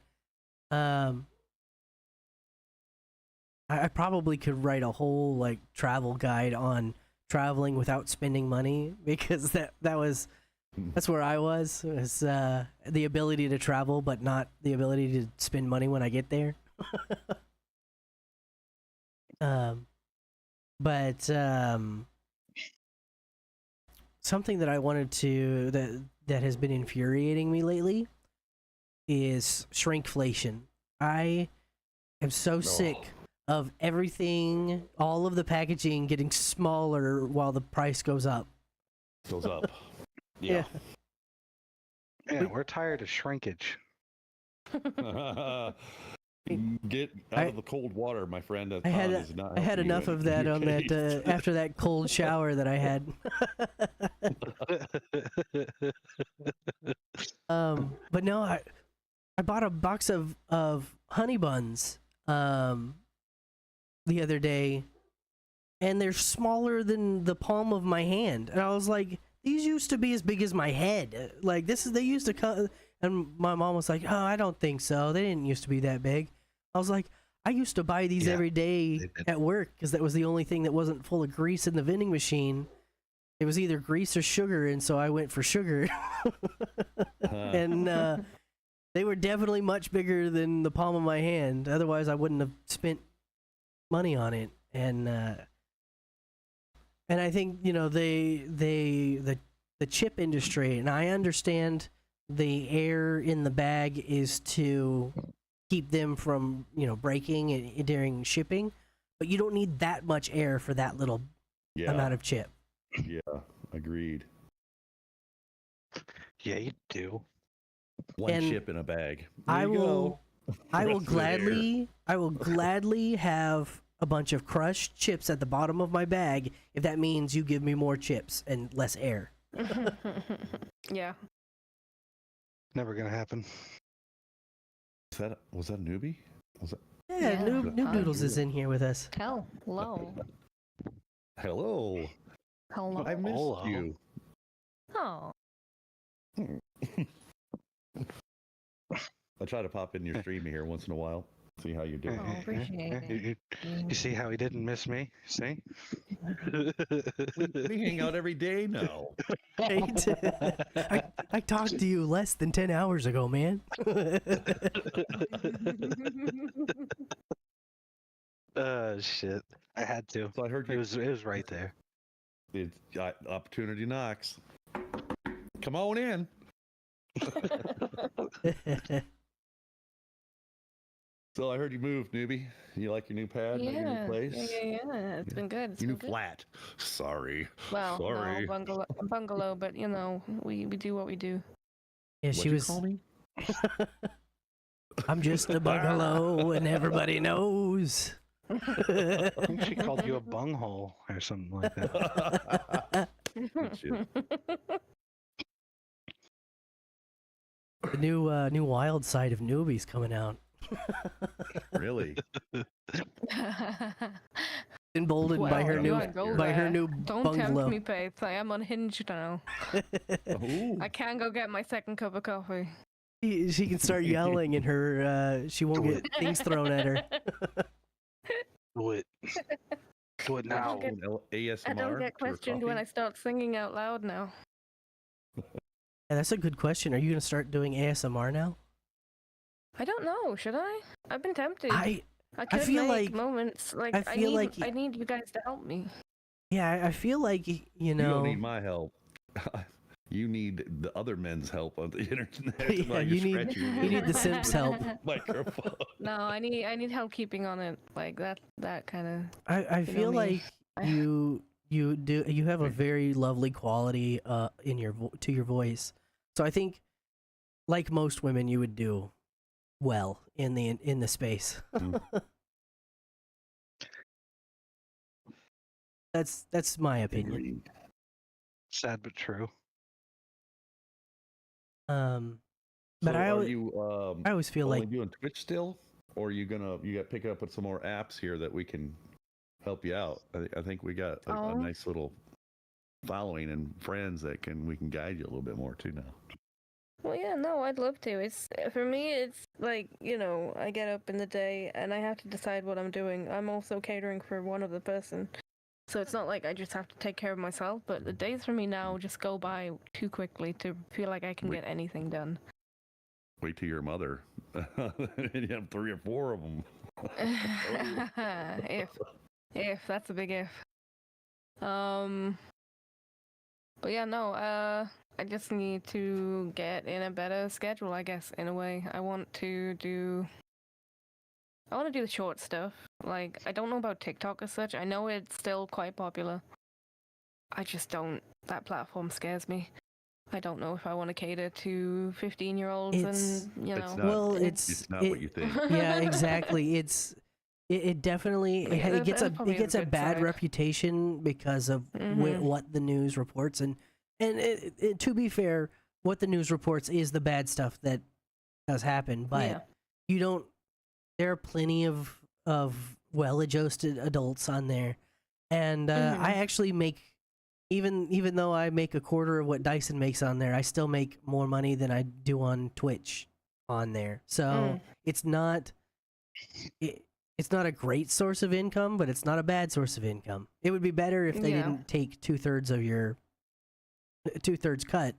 I probably could write a whole like travel guide on traveling without spending money, because that's where I was the ability to travel but not the ability to spend money when I get there. But something that I wanted to that has been infuriating me lately is shrinkflation. I am so sick of everything, all of the packaging getting smaller while the price goes up. Goes up. Yeah. Yeah, we're tired of shrinkage. Get out of the cold water, my friend. That I pond is not had helping you enough in of that your on that case. after that cold shower that I had. But no, I bought a box of honey buns the other day, and they're smaller than the palm of my hand, and I was like, these used to be as big as my head. Like, they used to come. And my mom was like, oh, I don't think so, they didn't used to be that big. I was like, I used to buy these every day at work, because that was the only thing that wasn't full of grease in the vending machine. It was either grease or sugar, and so I went for sugar. And they were definitely much bigger than the palm of my hand. Otherwise, I wouldn't have spent money on it. And I think the chip industry, and I understand the air in the bag is to keep them from breaking during shipping, but you don't need that much air for that little amount of chip. Yeah, agreed. Yeah, you do. One chip in a bag. I will gladly have a bunch of crushed chips at the bottom of my bag if that means you give me more chips and less air. Yeah. Never gonna happen. Was that a newbie? Yeah, NoobDoodles is in here with us. Hello. Hello. Hello. I missed Hello. you. Oh. I try to pop in your stream here once in a while, see how you're doing. Oh, appreciate it. You see how he didn't miss me? See? We hang out every day now. Right? I talked to you less than 10 hours ago, man. Shit. I had to. So I heard It was right there. Opportunity knocks. Come on in. So I heard you moved, newbie. You like your new pad? Like your new Yeah, place? yeah. It's been good. It's Your new been good. flat. Sorry. Well, Sorry. no, bungalow, but you know, we do what we do. Yeah, What'd she you was. call me? I'm just a bungalow, and everybody knows. I think she called you a bunghole or something like that. Good shit. The new wild side of newbies coming out. Really? Emboldened by Well, her you new wanna go by her there. new Don't bungalow. tempt me, Faith. I am unhinged now. Ooh. I can go get my second cup of coffee. She can start yelling, and her she won't get things thrown at her. Do it. Do it now. get- ASMR I don't get to her questioned when I coffee? start singing out loud now. Yeah, that's a good question. Are you gonna start doing ASMR now? I don't know. Should I? I've been tempted. I could feel make like- moments like I feel like I need you guys to help me. yeah, I feel like You don't need my help. You need the other men's help on the internet. Yeah, while you you're need- scratching you your need the Simps help. microphone. No, I need help keeping on it. Like that kind of. I know feel me. like I- you have a very lovely quality in your to your voice. So I think, like most women, you would do well in the space. Mm. That's my opinion. Agreed. Sad but true. But So I are always, you I always feel only like doing Twitch still, or are you got to pick up with some more apps here that we can help you out? I think we got a Oh. nice little following and friends that we can guide you a little bit more too now. Well, yeah, no, I'd love to. It's for me. It's like I get up in the day and I have to decide what I'm doing. I'm also catering for one other person, so it's not like I just have to take care of myself. But the days for me now just go by too quickly to feel like I can Wait. get anything done. Wait till your mother. You have 3 or 4 of them. if that's a big if. But yeah, no. I just need to get in a better schedule, I guess. In a way, I want to do the short stuff. Like, I don't know about TikTok as such. I know it's still quite popular. I just don't. That platform scares me. I don't know if I want to cater to 15-year-olds It's- and It's not- well, It's not what you think. yeah, exactly. It definitely Yeah, it gets there's probably it gets a good bad side. reputation because of Mhm. what the news reports, and to be fair, what the news reports is the bad stuff that does happen, but Yeah. you don't. There are plenty of well-adjusted adults on there, and I actually make even though I make a quarter of what Dyson makes on there, I still make more money than I do on Twitch on there. So it's not it's not a great source of income, but it's not a bad source of income. It would be better if they Yeah. didn't take 2/3 of your 2/3 cut.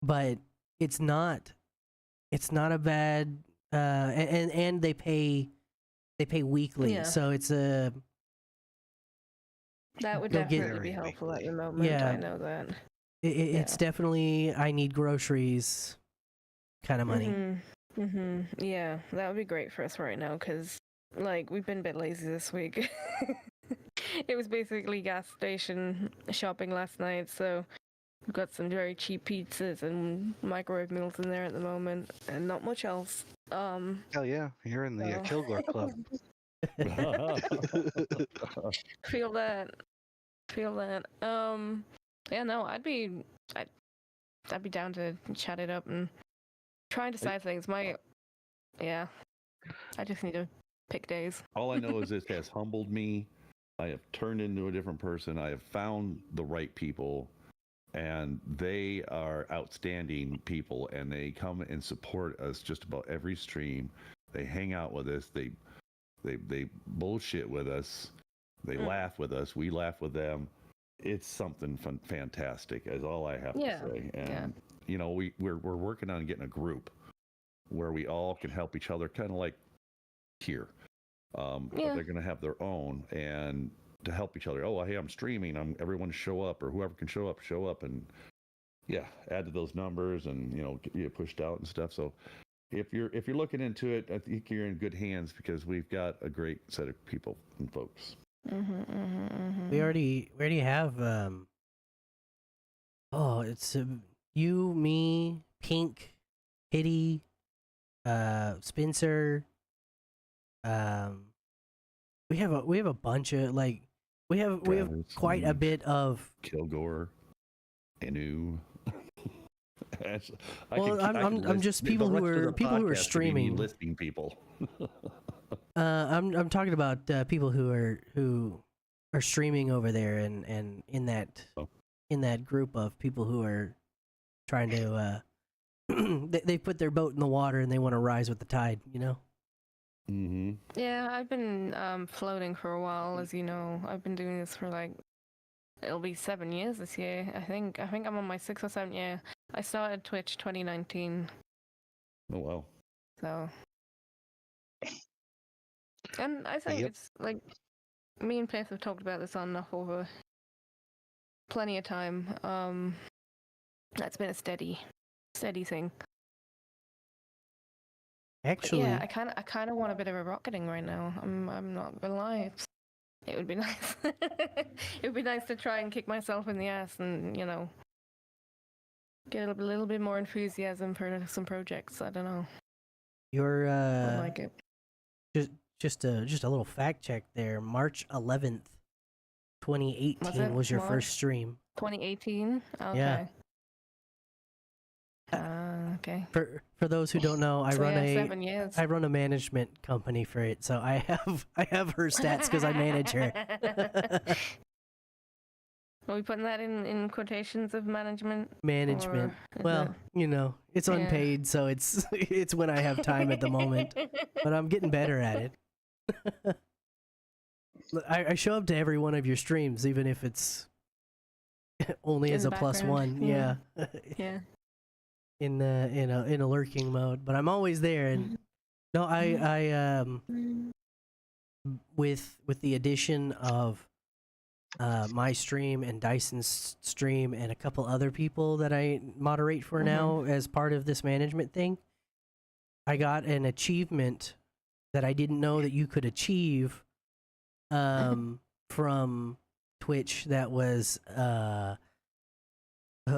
But it's not a bad and they pay weekly. Yeah. So it's a That would You'll get- definitely be helpful at the moment. Yeah. I know that. it's definitely I need groceries kind of money. Yeah, that would be great for us right now because, like, we've been a bit lazy this week. It was basically gas station shopping last night, so we've got some very cheap pizzas and microwave meals in there at the moment, and not much else. Hell yeah, you're in the So- Kilgore Club. Feel that. Yeah, no, I'd be down to chat it up and try and decide things. Yeah, I just need to pick days. All I know is this has humbled me. I have turned into a different person. I have found the right people, and they are outstanding people, and they come and support us just about every stream. They hang out with us. They bullshit with us. They laugh with us. We laugh with them. It's something fantastic, is all I have Yeah, to say. And yeah. you know, we're working on getting a group where we all can help each other, kind of like here. But they're going to have their own, and to help each other. Oh, hey, I'm streaming. Everyone show up, or whoever can show up, and yeah, add to those numbers, and get pushed out and stuff. So if you're looking into it, I think you're in good hands because we've got a great set of people and folks. We already have oh, it's you, me, Pink, Hitty, Spencer. We have a bunch of like we have Travis, quite a Neve, bit of. Kilgore, Anu. Well, I'm just people who are streaming. Listing people. I'm talking about people who are streaming over there and in that group of people who are trying to they put their boat in the water and they want to rise with the tide, you know. Mm-hmm. Yeah, I've been floating for a while, as you know. I've been doing this for like it'll be 7 years this year. I think I'm on my 6th or 7th year. I started Twitch 2019. Oh wow. So, and I think it's like me and Pace have talked about this on enough over plenty of time. That's been a steady thing. Actually, but yeah, I kind of want a bit of a rocketing right now. I'm not gonna lie. It would be nice. It would be nice to try and kick myself in the ass and get a little bit more enthusiasm for some projects. I don't know. you're I like it. just a little fact check there. March 11th, 2018 was your March? first stream. 2018. Okay. Yeah. Okay. For those who don't know, I So run yeah, a 7 years. I run a management company for it, so I have her stats because I manage her. Are we putting that in quotations of management? Management. Or is Well, it's Yeah. unpaid, so it's it's when I have time at the moment. But I'm getting better at it. I show up to every one of your streams, even if it's only In as the a plus background, one. yeah. Yeah. Yeah. in a lurking mode, but I'm always there. And no, I with the addition of my stream and Dyson's stream and a couple other people that I moderate for now as part of this management thing, I got an achievement that I didn't know that you could achieve from Twitch. That was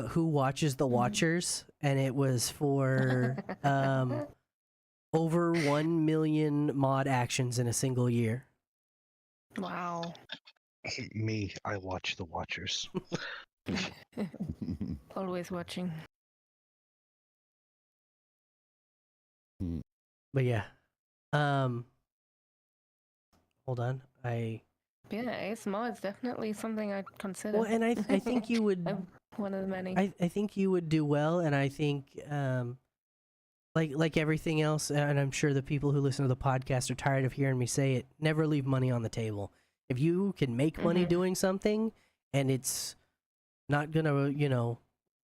who watches the watchers, and it was for over 1 million mod actions in a single year. Wow. Me, I watch the watchers. Always watching. But yeah, hold on, Yeah, ASMR is definitely something I'd consider. well, and I think you would. I'm one of the many. I think you would do well, and I think like everything else, and I'm sure the people who listen to the podcast are tired of hearing me say it. Never leave money on the table. If you can make money doing something, and it's not gonna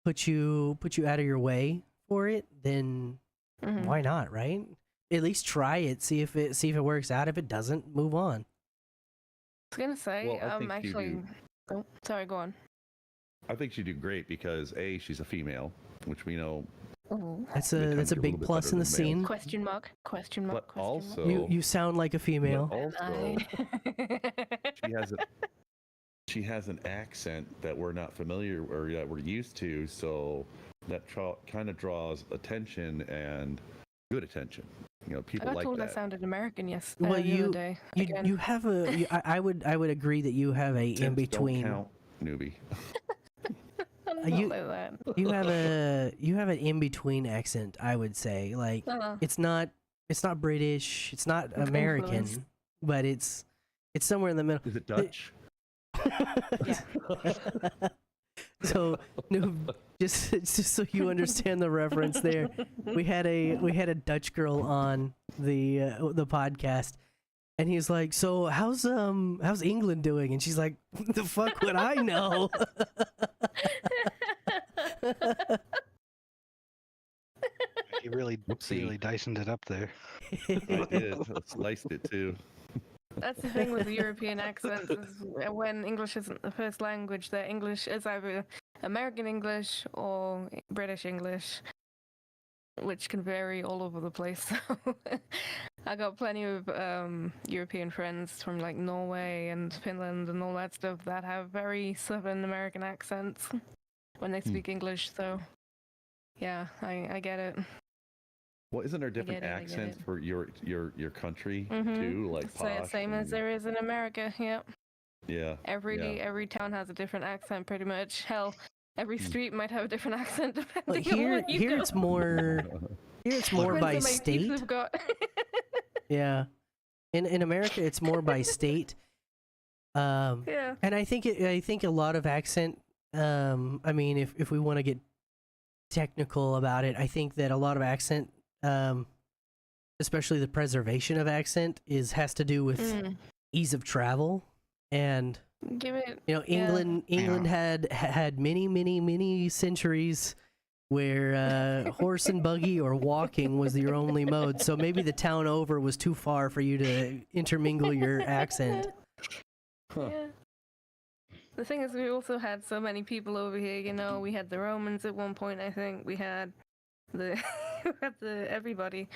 put you out of your way for it, then why not, right? At least try it, see if it works out. If it doesn't, move on. I was gonna say, Well, I think you actually. do. Oh, sorry, go on. I think she'd do great because A, she's a female, which we know. Oh. That's They a tend to do a big little bit plus better in the than males. scene. Question mark? Question mark? But question also, mark? You sound like a female. also she has an accent that we're not familiar or that we're used to, so that kind of draws attention and good attention. I People got like told I that. sounded American the Well, other day. Again. you have I would agree that you have a in Temps between. don't count, newbie. I'm not you- like that. You have an in between accent. I would say like it's not British, it's not American, influenced. but it's somewhere in the middle. Is it Dutch? Yeah. So just so you understand the reference there, we had a Dutch girl on the podcast, and he's like, "So how's England doing?" And she's like, "The fuck would I know?" You really Dysoned it up there. I did. I sliced it too. That's the thing with European accents. Is when English isn't the first language, their English is either American English or British English. which can vary all over the place. So I got plenty of European friends from like Norway and Finland and all that stuff that have very Southern American accents when they speak English. So yeah, I get it. Well, isn't there different I get accents it. for your country too? Like posh Same as there is in America. Yep. Yeah. Every town has a different accent, pretty much. Hell, every street might have a different accent depending But on here, where you here go. it's more. Here it's more Depends by how many teeth state. they've got. Yeah, in America it's more by state. Yeah. And I think a lot of accent. I mean, if we want to get technical about it, I think that a lot of accent, especially the preservation of accent, has to do with ease of travel. And Give it. England had many centuries where horse and buggy or walking was your only mode. So maybe the town over was too far for you to intermingle your accent. Huh. Yeah. The thing is, we also had so many people over here. We had the Romans at one point. I think we had the everybody.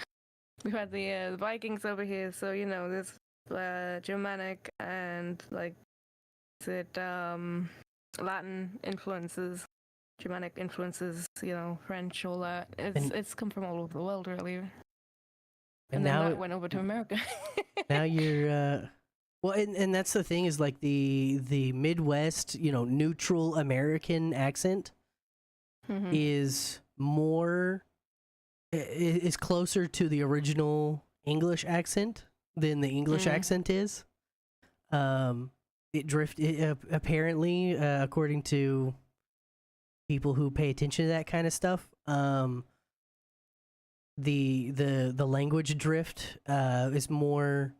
We had the Vikings over here. So there's Germanic and like Latin influences, Germanic influences. French, all that. It's come from all over the world, really. And then now that went over to America. now you're well, and that's the thing, is like the Midwest, neutral American accent is closer to the original English accent than the English accent is. It apparently, according to people who pay attention to that kind of stuff, the language drift is more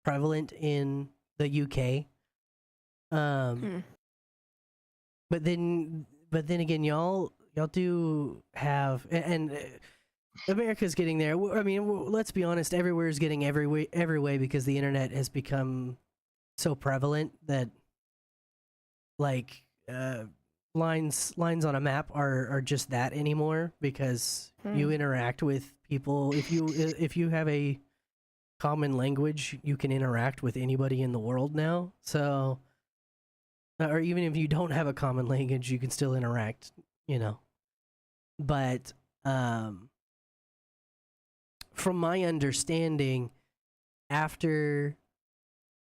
prevalent in the UK. But then again, y'all do have, and America's getting there. I mean, let's be honest, everywhere is getting every way because the internet has become so prevalent that like lines on a map are just that anymore, because you interact with people. If you have a common language, you can interact with anybody in the world now. So, or even if you don't have a common language, you can still interact, But from my understanding, after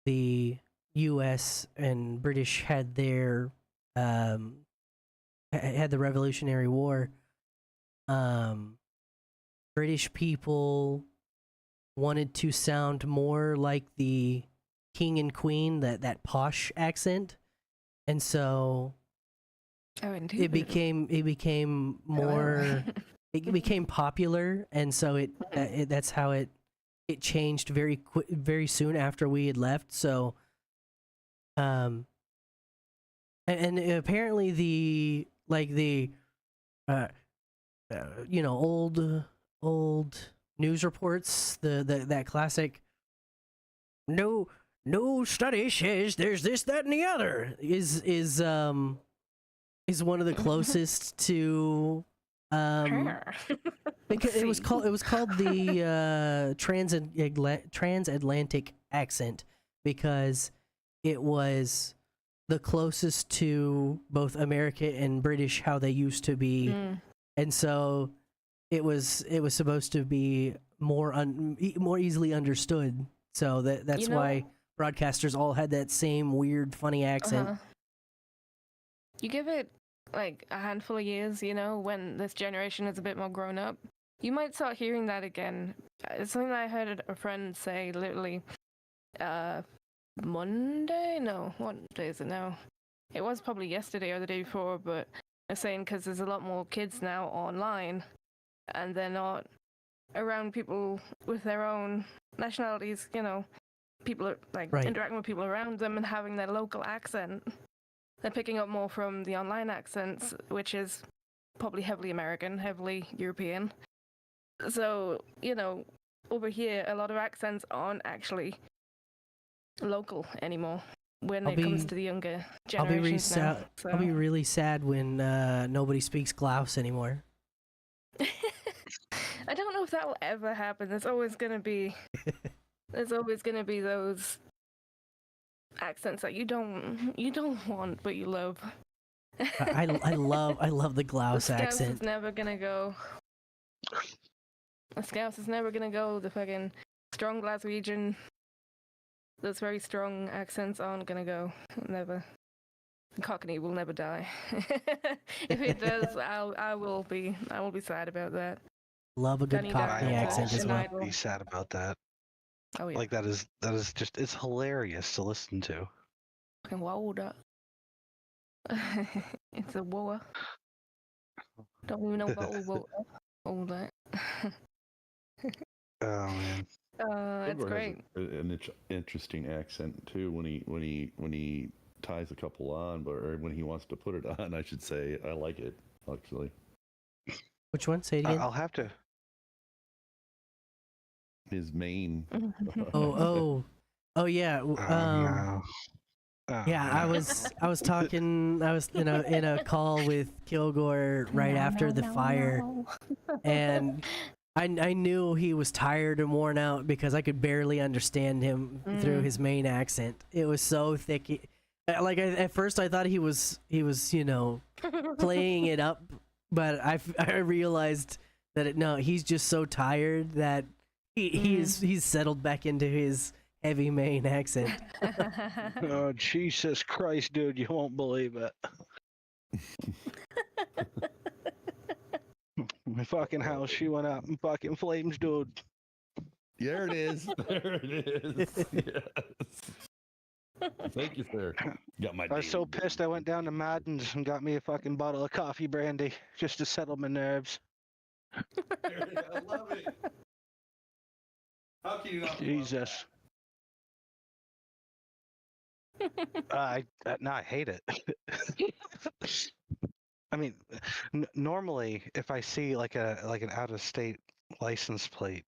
the US and British had their had the Revolutionary War, British people wanted to sound more like the king and queen, that posh accent, and so it became more it became popular, and so that's how it changed very soon after we had left. So and apparently the old news reports, that classic no study says there's this, that, and the other is one of the closest to because it was called the transatlantic accent, because it was the closest to both America and British, how they used to be. And so it was supposed to be more easily understood. So that's why broadcasters all had that same weird, funny accent. You give it like a handful of years, when this generation is a bit more grown up, you might start hearing that again. It's something that I heard a friend say literally Monday? No, what day is it now? It was probably yesterday or the day before, but I'm saying because there's a lot more kids now online, and they're not around people with their own nationalities, people are like interacting with people around them and having their local accent. They're picking up more from the online accents, which is probably heavily American, heavily European. So, over here, a lot of accents aren't actually local anymore when it comes to the younger generations now. I'll be really sad when nobody speaks Grouse anymore. I if that'll ever happen. There's always gonna be those accents that you don't want but you love. I love the The Glouse Scouse accent. is never gonna go. The Scouse is never gonna go. The fucking strong Glaswegian, those very strong accents aren't gonna go. Never. Cockney will never die. If it does, I will be sad about that. Love a good Danny Cockney Dyer, accent as an well. idol. Be sad about that. Oh yeah. Like that is just it's hilarious to listen to. Fucking Walder. It's a war. Don't even know about all that. Oh man. It's Kilgore has great. an interesting accent too when he ties a couple on, or when he wants to put it on, I should say. I like it actually. Which one? Say it again. I'll have to. His main. Oh yeah. No. Yeah, I was talking. I was in a call with Kilgore right after the fire, and I knew he was tired and worn out because I could barely understand him through his main accent. It was so thick. Like at first I thought he was playing it up, but I realized that he's just so tired that he's settled back into his heavy main accent. Oh Jesus Christ, dude! You won't believe it. My fucking house, she went up in fucking flames, dude. There it is. There it is. Yes. Thank you, sir. Got my. I was so pissed. I went down to Madden's and got me a fucking bottle of coffee brandy just to settle my nerves. I love it. How can you not? Jesus. I hate it. I mean, normally if I see like an out of state license plate,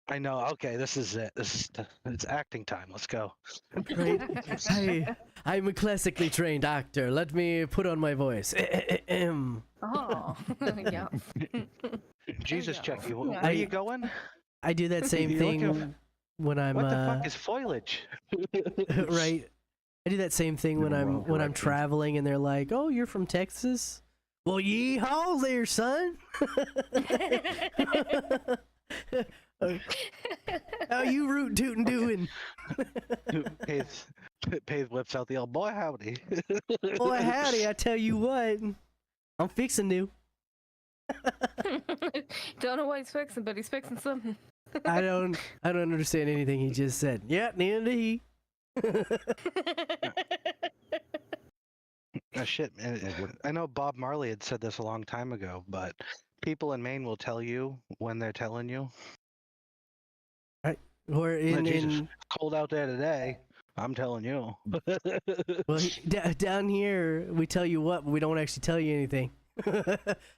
I know. Okay, this is it. It's acting time. Let's go. Right. I'm a classically trained actor. Let me put on my voice. Oh, yeah. Jesus, Yeah. check you. Where Yeah. are you going? I do that same You're thing looking- when I'm What the fuck is foliage? right. I do that same thing when You're wrong I'm directions. traveling and they're like, "Oh, you're from Texas? Well, yeehaw there, son." How you root tootin' doing? Pays whips out the old boy howdy. Boy, howdy! I tell you what, I'm fixing to. Don't know what he's fixing, but he's fixing something. I don't understand anything he just said. Yeah, neither do he. Oh, shit, man. I know Bob Marley had said this a long time ago, but people in Maine will tell you when they're telling you. Or Jesus, in cold out there today. I'm telling you. well, down here we tell you what, but we don't actually tell you anything.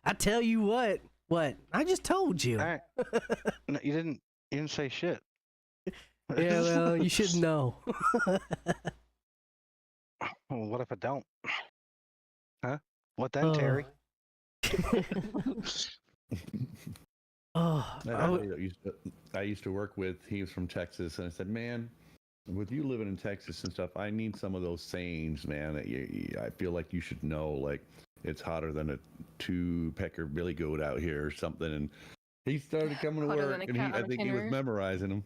I tell you what. What? I just told you. All right. No, you didn't say shit. Yeah, well, you should know. Well, what if I don't? Huh? What then, Oh. Terry? Oh, I used to work with. He was from Texas, and I said, "Man, with you living in Texas and stuff, I need some of those sayings, man. That I feel like you should know. Like it's hotter than a two-pecker billy goat out here or something." And he started coming to Hotter work, than a and cat on I a think he was tinner. memorizing them.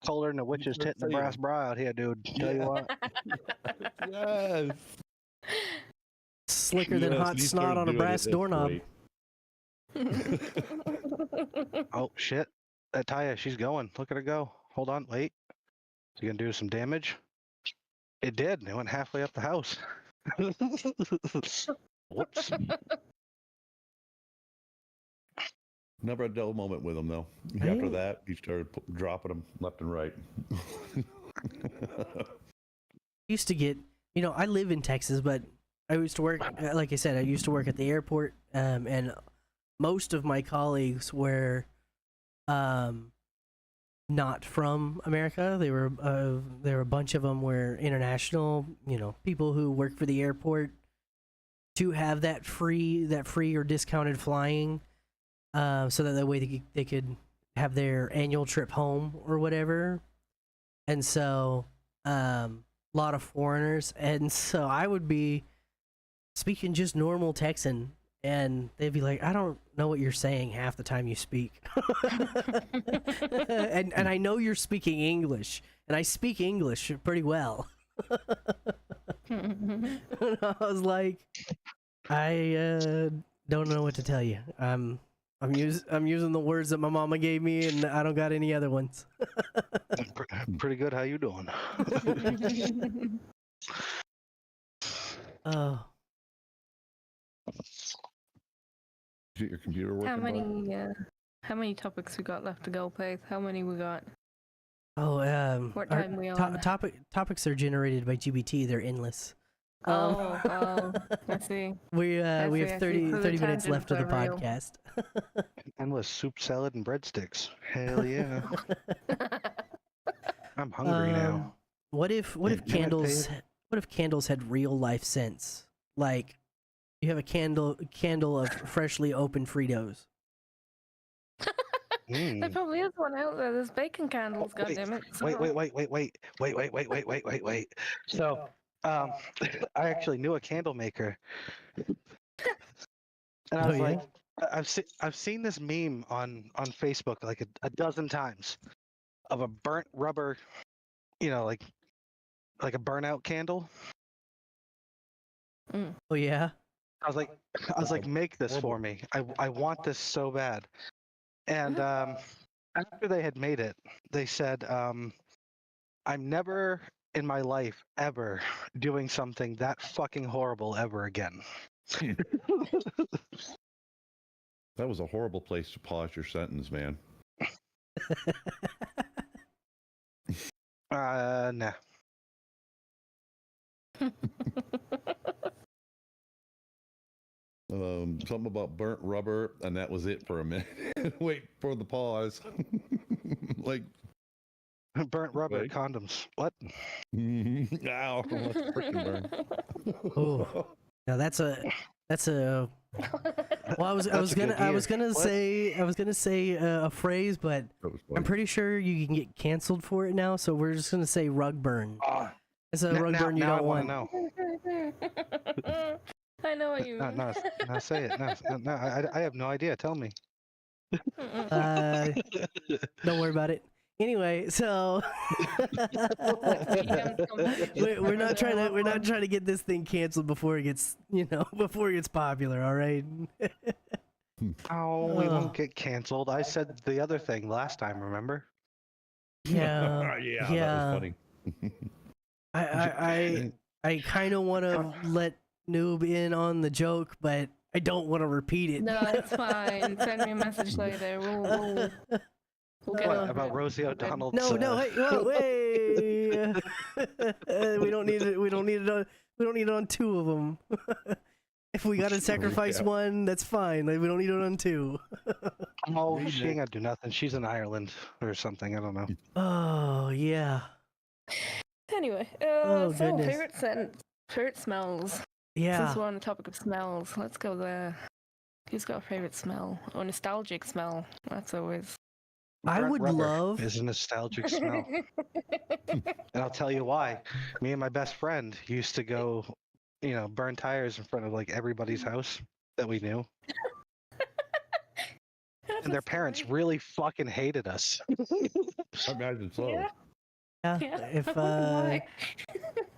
Colder than a witch's tit and a brass bra out here, dude. Tell you what. Yes. slicker than Yes, hot and he snot started on a doing brass it. That's doorknob. great. Oh shit. That Taya, she's going. Look at her go. Hold on, wait. Is he gonna do some damage? It did. It went halfway up the house. Whoops. Never a dull moment with him though. Right. After that, he started dropping them left and right. Used to get, I live in Texas, but I used to work, like I said, I used to work at the airport, and most of my colleagues were not from America. There were a bunch of them were international, people who work for the airport to have that free or discounted flying. so that way they could have their annual trip home or whatever. And so, a lot of foreigners, and so I would be speaking just normal Texan, and they'd be like, "I don't know what you're saying half the time you speak," and I know you're speaking English, and I speak English pretty well. And I was like, I don't know what to tell you. I'm using the words that my mama gave me, and I don't got any other ones. Pretty good. How you doing? Oh, Get your computer working. How many topics we got left to go, Faith? How many we got? What our time we on? topics are generated by GBT. They're endless. Oh, I see. We I have see. 30 So the minutes left of the tangents are real. podcast. Endless soup, salad, and breadsticks. Hell yeah! I'm hungry now. What if Damn it, candles? Dave. What if candles had real life scents? Like, you have a candle of freshly opened Fritos. There probably is one out there. There's bacon candles, goddammit. Wait. So, I actually knew a candle maker, and I was like, I've seen this meme on Facebook like a dozen times of a burnt rubber, like a burnout candle. Oh yeah. I was like, make this for me. I want this so bad. And after they had made it, they said, I'm never in my life ever doing something that fucking horrible ever again. That was a horrible place to pause your sentence, man. Nah. Something about burnt rubber, and that was it for a minute. Wait for the pause. Like Burnt rubber Okay. condoms. What? ow, let's freaking burn. Oh. Now that's a. Well, I was That's a good gonna year. say a phrase, but That was I'm funny. pretty sure you can get canceled for it now. So we're just gonna say rug burn. It's a rug burn you now I don't want want. to know. I know what you mean. No, say it. No, I have no idea. Tell me. Don't worry about it. Anyway, so we're not trying to get this thing canceled before it gets popular. All right. Oh, we won't get canceled. I said the other thing last time. Remember? Yeah. yeah, yeah. that was funny. I kind of want to let Noob in on the joke, but I don't want to repeat it. No, it's fine. Send me a message later. We'll get What over about it. Rosie O'Donnell's? No, hey, whoa, wait. We don't need it. We don't need it on two of them. If we gotta sacrifice one, that's fine. Like, we don't need it on two. Oh, she ain't gonna do nothing. She's in Ireland or something. I don't know. Oh yeah. Anyway, Oh, so goodness. favorite scents, favorite smells. Yeah. Since we're on the topic of smells, let's go there. Who's got a favorite smell or nostalgic smell? That's always. I Burnt would rubber love. is a nostalgic smell, and I'll tell you why. Me and my best friend used to go, burn tires in front of like everybody's house that we knew, and their parents really fucking hated us. I imagine so. Yeah. Yeah. Yeah. Why?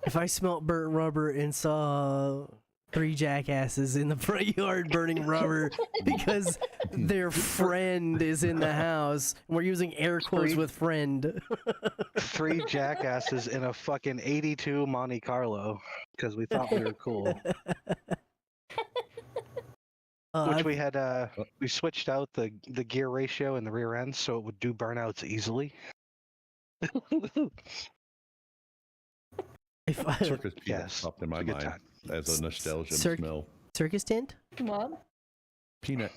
If I smelt burnt rubber and saw three jackasses in the front yard burning rubber because their friend is in the house, and we're using air quotes with friend. 3 jackasses in a fucking 82 Monte Carlo because we thought we were cool. Which we had, we switched out the gear ratio in the rear end so it would do burnouts easily. If I, Circus peanuts Yes, popped in my it's a good mind time. as a nostalgia Cir- smell. circus tent? What? Peanut.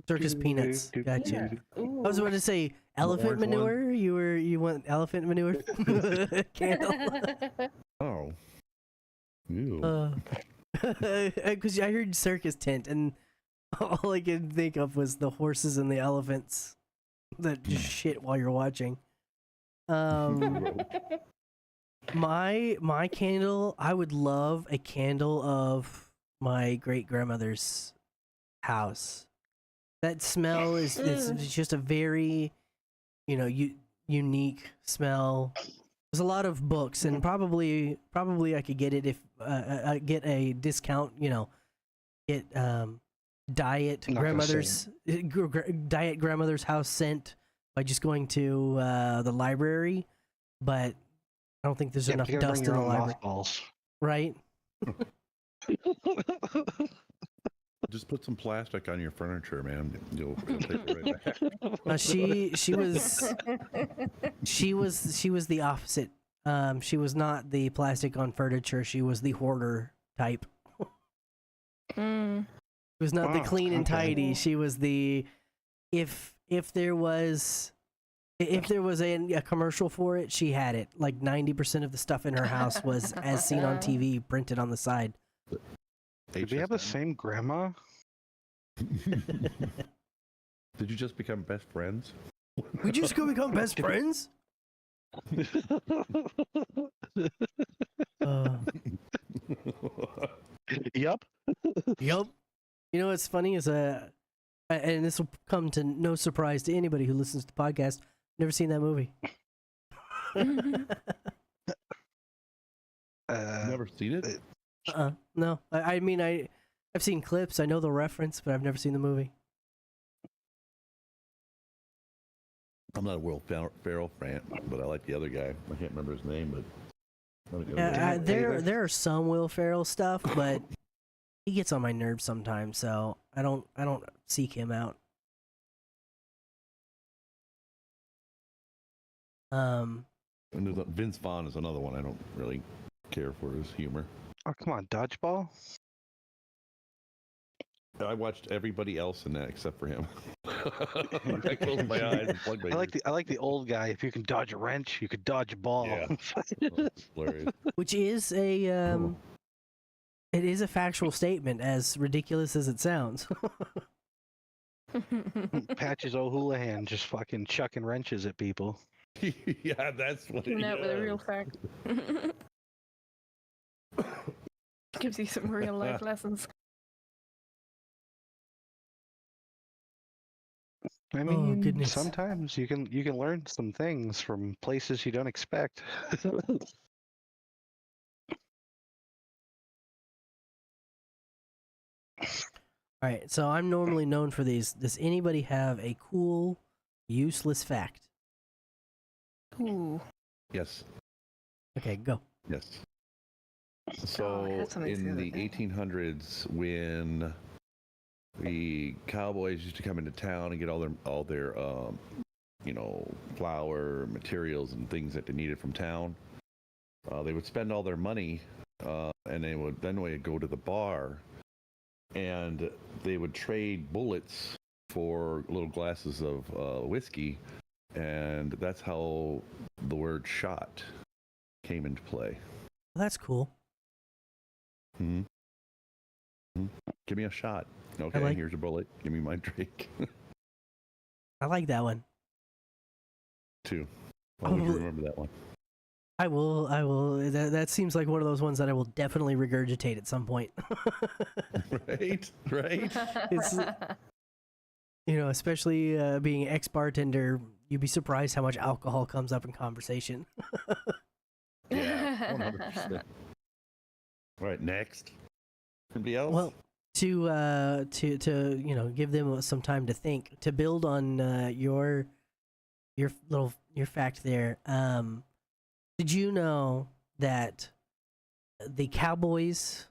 Circus peanuts. Gotcha. Ooh. I was about to say elephant orange one? manure. You want elephant manure candle? Oh. Ew. Because I heard circus tent, and All I could think of was the horses and the elephants that just shit while you're watching. My candle, I would love a candle of my great grandmother's house. That smell is it's just a very, unique smell. There's a lot of books, and probably I could get it if get a discount. Get diet Not gonna say diet grandmother's house scent by just going to the library, but I don't think there's enough you gotta dust bring in your the own library, mothballs. right? Just put some plastic on your furniture, man. You'll take it right back. She was the opposite. She was not the plastic on furniture. She was the hoarder type. Mm. She was not the Oh, clean and okay. tidy. She was the if there was a commercial for it, she had it. Like 90% of the stuff in her house was as seen on TV, printed on the side. Did we have the HSN? same grandma? Did you just become best friends? We just go become best friends. Yup. Yup. You know what's funny is and this will come to no surprise to anybody who listens to the podcast. Never seen that movie. Never seen it? No. I mean I've seen clips. I know the reference, but I've never seen the movie. I'm not a Will Ferrell fan, but I like the other guy. I can't remember his name, but Yeah, there are some Will Ferrell stuff, but he gets on my nerves sometimes, so I don't seek him out. And there's Vince Vaughn is another one I don't really care for his humor. Oh, come on, dodgeball. I watched everybody else in that except for him. I closed my eyes and plugged my ears. I like the old guy. If you can dodge a wrench, you could dodge a ball. Yeah. Oh, hilarious. Which is it is a factual statement, as ridiculous as it sounds. Patches O'Houlihan just fucking chucking wrenches at people. Yeah, that's what Coming it out with a is. real fact. Gives you some real life lessons. I Oh, mean, goodness. sometimes you can learn some things from places you don't expect. All right, so I'm normally known for these. Does anybody have a cool, useless fact? Ooh. Yes, Okay, go. yes. Oh, I So had something in the the other day. 1800s, when the cowboys used to come into town and get all their flour, materials, and things that they needed from town, they would spend all their money, and they would go to the bar, and they would trade bullets for little glasses of whiskey, and that's how the word shot came into play. Well, that's cool. Hmm. Give me a shot. Okay, like- here's a bullet. Give me my drink. I like that one. Too. Why would you Oh. remember that one? I will. That seems like one of those ones that I will definitely regurgitate at some point. Right? It's- especially being ex-bartender, you'd be surprised how much alcohol comes up in conversation. Yeah, 100%. All right, next. Anybody else? Well, to give them some time to think, to build on your fact there. Did you know that the cowboys,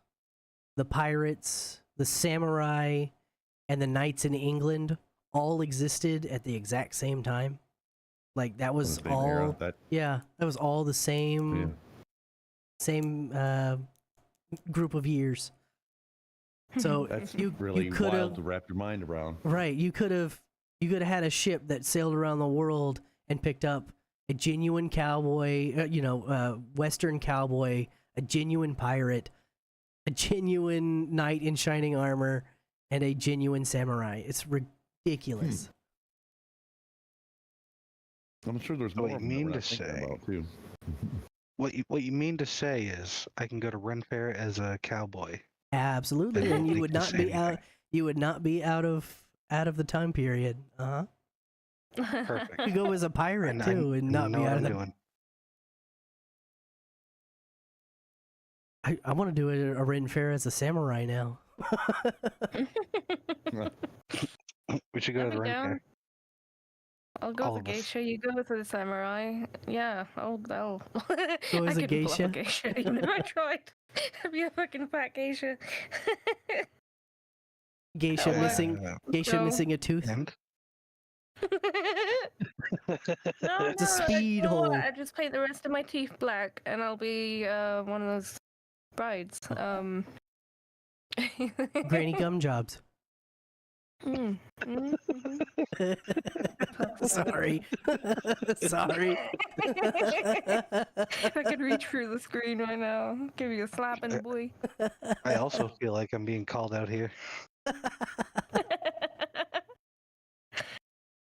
the pirates, the samurai, and the knights in England all existed at the exact same time? Like that was Same era, all. that, Yeah, that was all the same. yeah. Same group of years. So That's you really could wild have to wrap your mind around. right. You could have had a ship that sailed around the world and picked up a genuine cowboy, Western cowboy, a genuine pirate, a genuine knight in shining armor, and a genuine samurai. It's ridiculous. I'm sure there's So more what of you them that mean we're to not thinking say- about too. What you mean to say is I can go to Ren Fair as a cowboy. Absolutely, They and you don't would make not this be out. anything. You would not be out of the time period. Perfect. You go as a pirate And too, and not know be what out I'm of the. doing. I want to do a Ren Fair as a samurai now. We should go I'd to the be Ren down. Fair. I'll go All with the of us. geisha. You go with the samurai. Yeah, I'll. Go as I a can pull off geisha? a geisha. You never tried. I'd be a fucking fat geisha. Geisha That missing. Geisha So- missing a tooth. And No, It's a speed hole. I just paint the rest of my teeth black, and I'll be one of those brides. Granny gum jobs. Mm, mm, mhm. Sorry. Sorry. I could reach through the screen right now. Give you a slap in the boy. I also feel like I'm being called out here.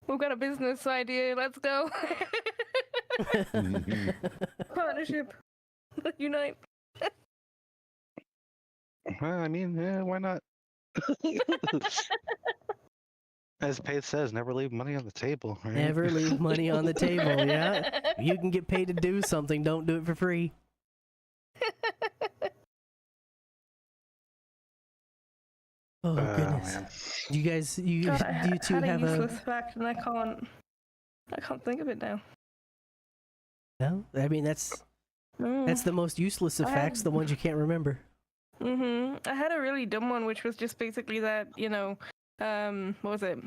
We've got a business idea. Let's go. Partnership. Unite. Well, I mean, yeah, why not? As Paige says, never leave money on the table. Right? Never leave money on the table, yeah? You can get paid to do something, don't do it for free. Oh, goodness. Man. You guys, God, you two had have a a... useless fact, and I can't think of it now. No? I mean, that's the most useless of I facts, had- the ones you can't remember. I had a really dumb one, which was just basically that, what was it?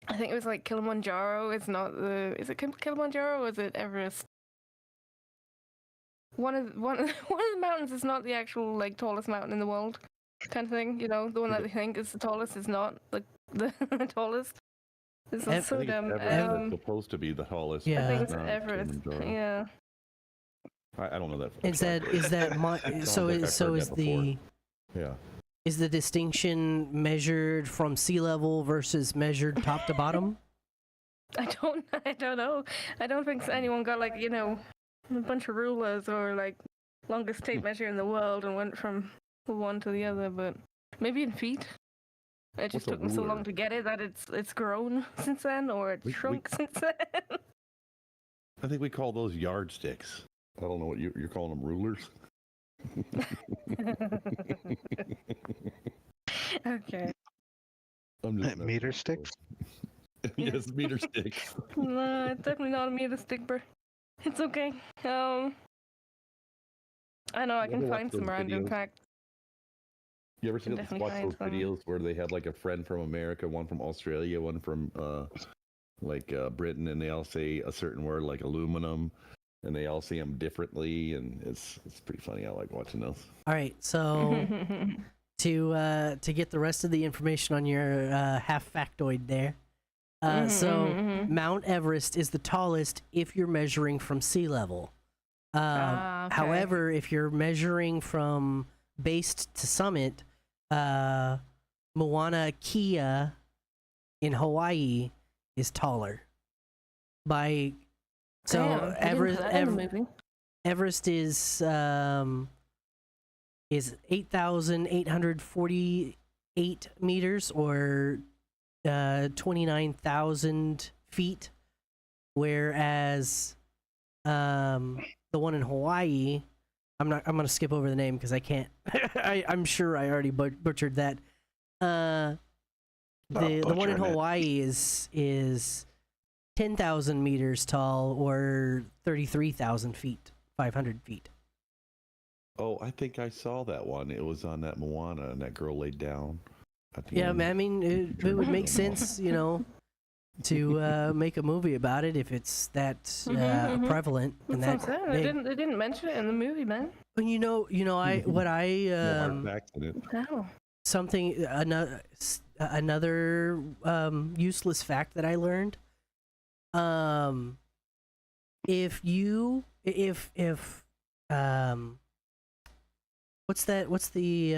I think it was like Kilimanjaro is not the. Is it Kilimanjaro or is it Everest? One of the mountains is not the actual like tallest mountain in the world, kind of thing. You know, the one that they think is the tallest is not the tallest. This is I so I think it's dumb. Everest that's supposed to be the tallest. Yeah. I think it's not Everest. Kilimanjaro. Yeah. I don't know that. Is that Sounds like I've heard that before. Yeah. Is the distinction measured from sea level versus measured top to bottom? I don't know. I don't think anyone got like a bunch of rulers or like longest tape measure in the world and went from one to the other, but maybe in feet. It just What's a took them so ruler? long to get it that it's grown since then, or it's We- shrunk since then. I think we call those yardsticks. I don't know what you're calling them, rulers. Okay. I'm just Meter sticks? Yes, meter sticks. No, it's definitely not a meter stick, bro. It's okay. I know I You can ever watch find some those random videos? facts. You ever seen definitely watch find those some. videos where they have like a friend from America, one from Australia, one from Britain, and they all say a certain word like aluminum, and they all say them differently, and it's pretty funny. I like watching those. All right, so to get the rest of the information on your half factoid there. Mount Everest is the tallest if you're measuring from sea level. Okay. However, if you're measuring from base to summit, Mauna Kea in Hawaii is taller. By so Damn, they didn't put that in the movie. Everest is 8,848 meters or 29,000 feet, whereas the one in Hawaii, I'm gonna skip over the name because I can't. I'm sure I already butchered that. The one in butchering it. Hawaii is 10,000 meters tall or 33,000 feet, 500 feet. Oh, I think I saw that one. It was on that Moana, and that girl laid down. At the Yeah, end. I mean, it would make sense, to make a movie about it if it's that prevalent and That's that what I'm saying. big. They didn't mention it in the movie, man. And No accident. No. something another useless fact that I learned. If what's the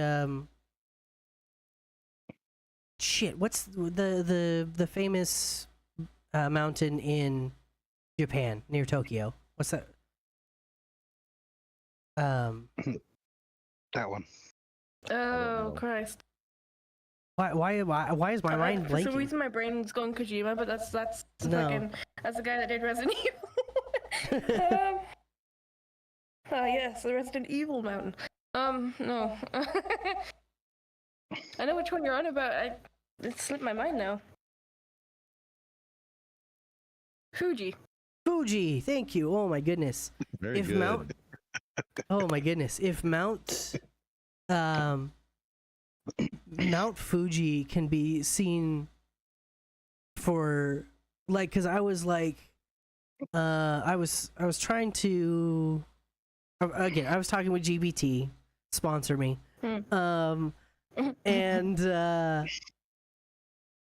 shit. What's the famous mountain in Japan near Tokyo? What's that? That one. Oh know. Christ! Why is my mind For some blanking? reason, my brain's going Kojima, but that's No. fucking that's the guy that did Resident Evil. Yes, the Resident Evil mountain. No. I know which one you're on about. It slipped my mind now. Fuji. Fuji, thank you. Oh my goodness. Very If good. Mount Oh my goodness. If Mount Fuji can be seen for like, cuz I was like I was trying to again, I was talking with GBT, sponsor me. And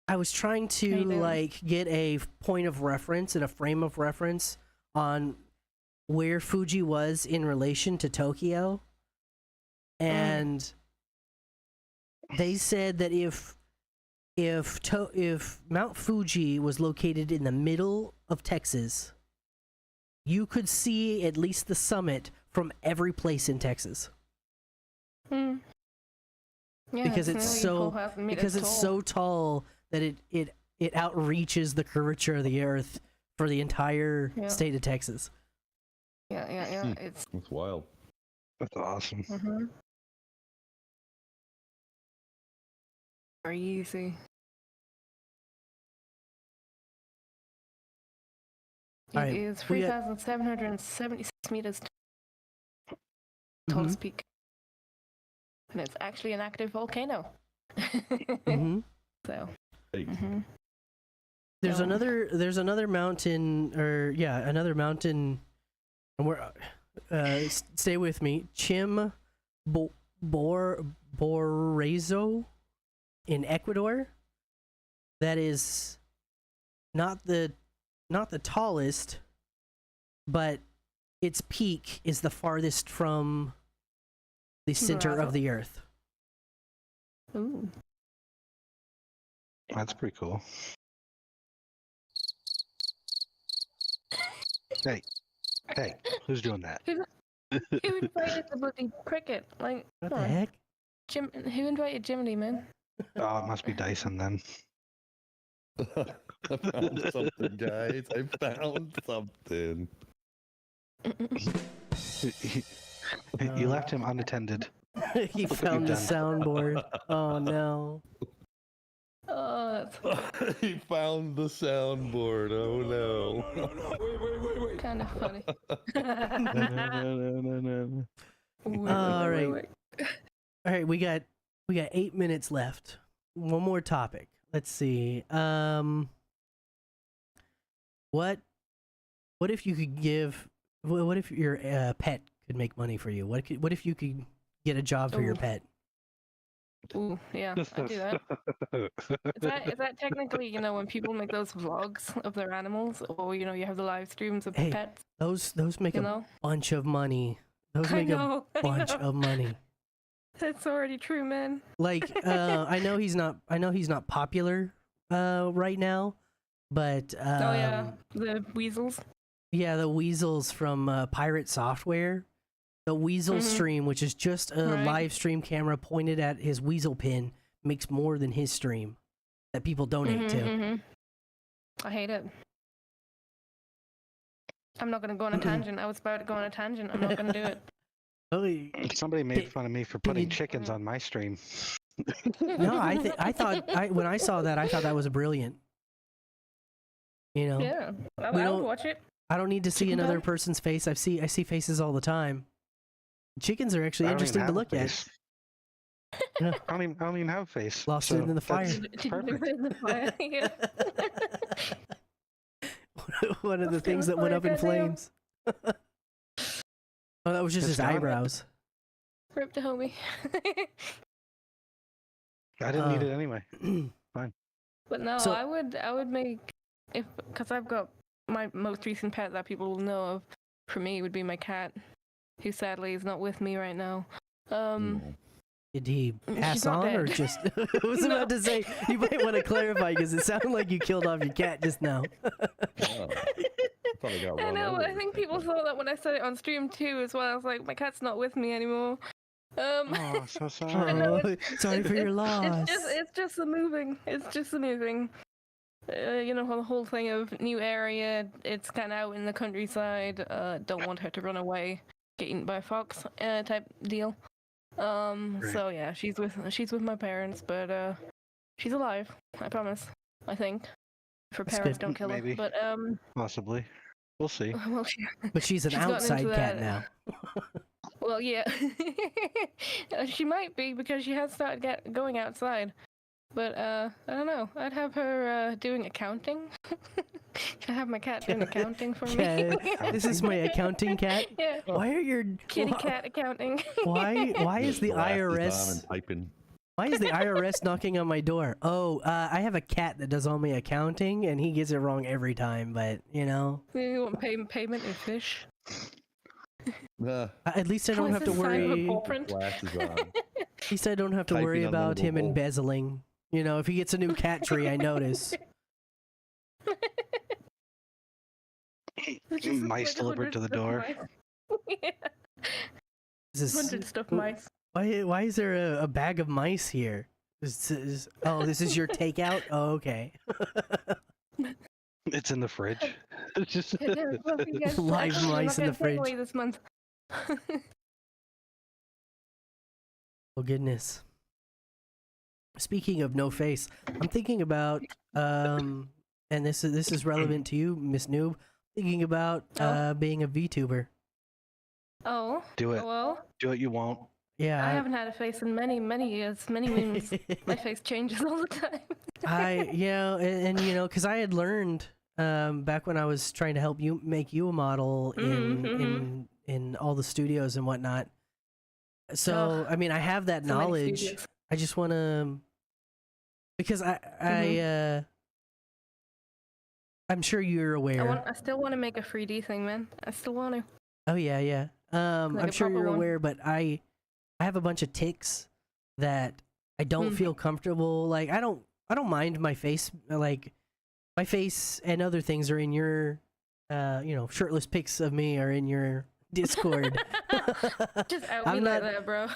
I was trying How you to doing? like get a point of reference and a frame of reference on where Fuji was in relation to Tokyo. And they said that if Mount Fuji was located in the middle of Texas, you could see at least the summit from every place in Texas. Yeah, Because it's really so cool how it made it because it's tall. so tall that it outreaches the curvature of the earth for the entire Yeah. state of Texas. Yeah. It's. That's wild. That's awesome. Mm-hmm. Very easy. It Alright, is we got- 3,776 meters tallest peak. And it's actually an active volcano. Mm-hmm. So. Hey, There's No. another mountain, or yeah, another mountain. And we're stay with me. Chimborazo in Ecuador. That is not the tallest, but its peak is the farthest from the center Chimborazo. of the earth. Ooh. That's pretty cool. Hey, who's doing that? Who invited the bloody cricket? Like, What come the on. heck? Who invited Jiminy, man? Oh, it must be Dyson then. I found something, guys. I found something. You left him unattended. He Look what found the you've done. soundboard. Oh no. Oh, that's He found the soundboard. Oh no. kind of funny. No. All right. All right, we got 8 minutes left. One more topic. Let's see. What if you could give? What if your pet could make money for you? What if you could get a job for your Ooh. pet? Ooh, yeah, I'd do that. Is that technically, when people make those vlogs of their animals, or you have the live streams of Hey, pets, Those make you a know? bunch of money. Those I make a know, I bunch know. of money. That's already true, man. Like I know he's not popular right now, but Oh yeah, the weasels. yeah, the weasels from Pirate Software. The weasel Mhm. stream, which is just a Right. live stream camera pointed at his weasel pin, makes more than his stream that people donate to. Mhm. I hate it. I'm not gonna go on a tangent. I was about to go on a tangent. I'm not gonna do it. Oh, Somebody made fun of me for putting you- chickens on my stream. no, I thought when I saw that, I thought that was brilliant. You know, Yeah, I We would don't- watch it. I don't need to see Chicken another pie? person's face. I see faces all the time. Chickens are actually I don't even interesting to have a look at. face. Yeah. I don't even have a face. Lost it in the fire. that's perfect. In the fire, yeah. One of the Lost it things in that went the up in fire, goddamn. flames. Oh, that was just It's his gone. eyebrows. Rip the homie. I didn't need Uh, it anyway. But no, So- I would make, because I've got my most recent pet that people will know of. For me, would be my cat, who sadly is not with me right now. Did he She's pass not on or dead. just? I was No. about to say you might want to clarify because it sounded like you killed off your cat just now. Oh, I thought I got I run know, over but I or think people something. thought that when I said it on stream too as well. I was like, my cat's not with me anymore. Oh, so sorry. know, Oh, sorry for your loss. It's just the moving. It's just the moving. You know, the whole thing of new area. It's kind of out in the countryside. Don't want her to run away, get eaten by a fox, type deal. Right. So yeah, she's with my parents, but she's alive. I promise. I think. If her That's parents good. don't kill Maybe. her, but Possibly. We'll see. well, But she's an she's gotten outside into cat that. now. Well, yeah, she might be because she has started going outside. But I don't know. I'd have her doing accounting. Can I have my cat doing accounting for me? Cat, this is my accounting cat. Yeah, Why are your kitty cat accounting. Why is the Glasses on IRS and typing. why is the IRS knocking on my door? Oh, I have a cat that does all my accounting and he gets it wrong every time. But you know, You want payment in fish? at least I don't have to What's the sign of a worry. paw print? Glasses on. At least I don't have to Typing worry on the about little him bowl. embezzling. You know, if he gets a new cat tree, I notice. It's just Mice like delivered to the 100 door. stuffed mice. Yeah, This is- 100 stuffed mice. why is there a bag of mice here? This is your takeout? Oh, okay. It's in the fridge. It's just Yeah, well, yeah, Live actually, we're mice not in the getting takeaway fridge. this month. Oh goodness. Speaking of no face, I'm thinking about and this is relevant to you, Miss Noob. Thinking about being a VTuber. Oh, do it. well, Do it. You won't. Yeah, I haven't had a face in many years, many moons. My face changes all the time. and you know, because I had learned back when I was trying to help you make you a model in all the studios and whatnot. So Ugh, I mean, I have that so many knowledge. studios. I just want to, because I'm sure you're aware. I still want to make a 3D thing, man. I still want to. Oh yeah. Like I'm a sure proper you're one. aware, but I have a bunch of tics that I don't feel comfortable. Like I don't mind my face. Like my face and other things are in your, shirtless pics of me are in your Discord. Just out I'm me not- like that, bro.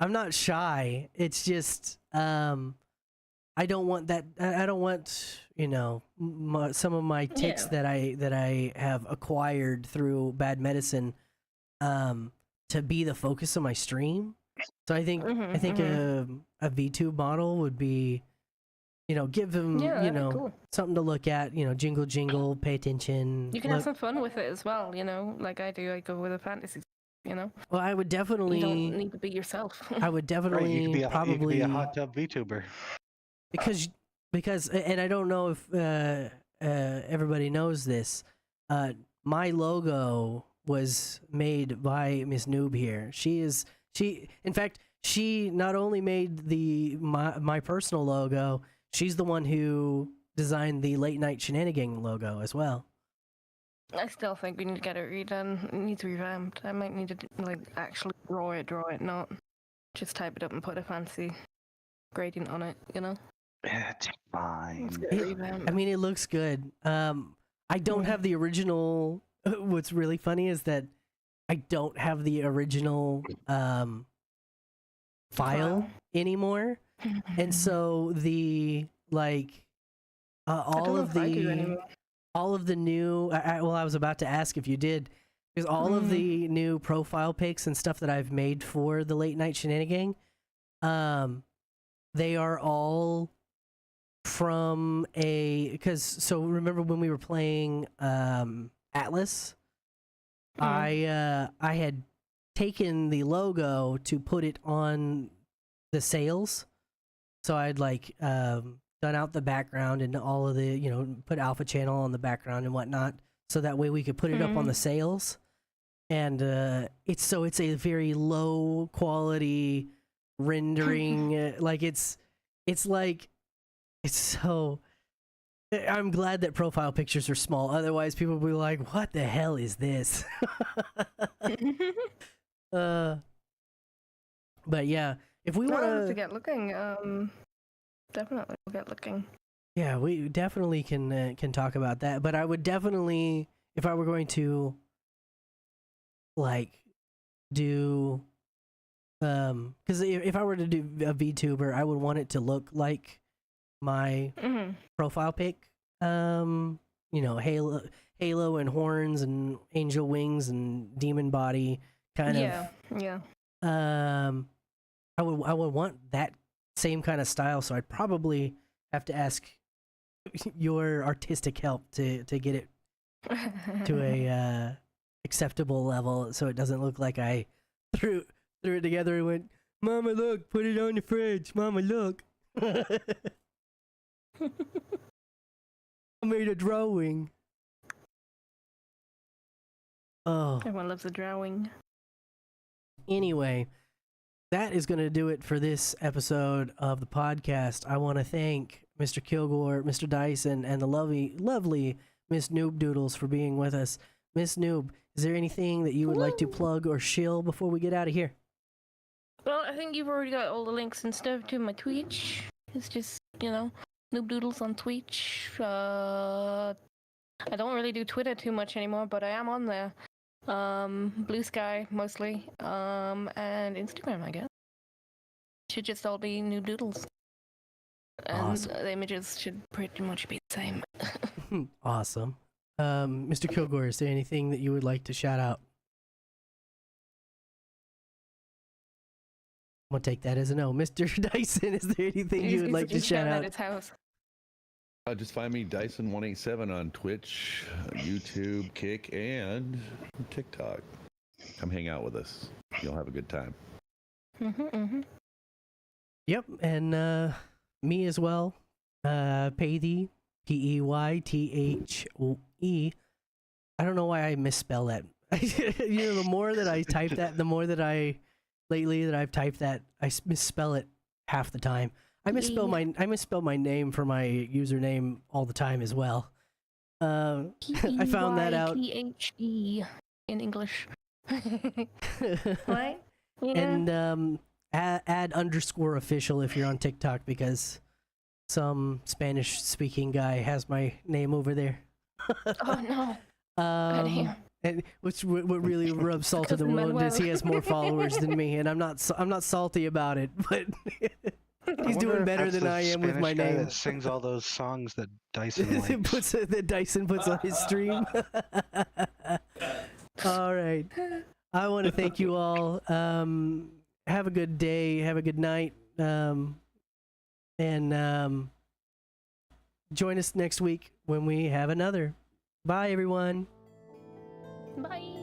I'm not shy. It's just I don't want that. I don't want some of my tics Yeah. that I have acquired through bad medicine to be the focus of my stream. So I think a VTube model would be, give them Yeah, that'd be cool. something to look at. Jingle jingle, pay attention. You can have some fun with it as well, like I do. I go with a fantasy, Well, I would You don't definitely. need to be yourself. I would Right. definitely You could be probably a hot tub VTuber. because and I don't know if everybody knows this. My logo was made by Miss Noob here. In fact, she not only made my personal logo, she's the one who designed the Late Night Shenanigan logo as well. I still think we need to get it redone. It needs revamped. I might need to actually draw it, not just type it up and put a fancy gradient on it. It's fine. Let's get it revamped. I mean, it looks good. I don't have the original. What's really funny is that I don't have the original file anymore, and so the I don't know if I do anymore. all of the new I was about to ask if you did, because all of the new profile pics and stuff that I've made for the Late Night Shenanigan, they are all from so remember when we were playing Atlas, I had taken the logo to put it on the sails, so I'd done out the background and all of the put alpha channel on the background and whatnot, so that way we could put it up on the sails. And it's a very low quality rendering. I'm glad that profile pictures are small, otherwise people would be like, what the hell is this? But yeah, if we I'll want have to get looking. Definitely will get looking. yeah, we definitely can talk about that. But I would definitely, if I were going to like do because if I were to do a VTuber, I would want it to look like my profile pic. You know, halo and horns and angel wings and demon body kind Yeah. I would want that same kind of style, so I'd probably have to ask your artistic help to get it to a acceptable level, so it doesn't look like I threw it together and went, "Mama, look, put it on the fridge. Mama, look." I made a drawing. Oh. Everyone loves a drawing. Anyway, that is going to do it for this episode of the podcast. I want to thank Mr. Kilgore, Mr. Dyson, and the lovely Miss NoobDoodles for being with us. Miss Noob, is there anything that you would like to plug or shill before we get out of here? Well, I think you've already got all the links and stuff to my Twitch. It's just, NoobDoodles on Twitch. I don't really do Twitter too much anymore, but I am on there. Blue Sky mostly, and Instagram, I guess. Should just all be NoobDoodles. And Awesome. the images should pretty much be the same. Awesome. Mr. Kilgore, is there anything that you would like to shout out? I'm gonna take that as a no. Mr. Dyson, is there anything you would like to shout out? At his house. Just find me Dyson187 on Twitch, YouTube, Kick, and TikTok. Come hang out with us. You'll have a good time. Yep, and me as well. Paythe, Peythoe. I don't know why I misspell that. The more that I type that, the more that I've typed that, I misspell it half the time. I misspell my name for my username all the time as well. I found that out. P-E-Y-T-H-E in English. What? Yeah. And add _official if you're on TikTok, because some Spanish speaking guy has my name over there. Oh no. God, and what really rubs salt in the wound is he has more followers than me, and I'm not salty about it, but he's doing better than I am with my guy name. that sings all those songs that Dyson likes. that Dyson puts on his stream. All right. I want to thank you all. Have a good day. Have a good night. And join us next week when we have another. Bye, everyone. Bye.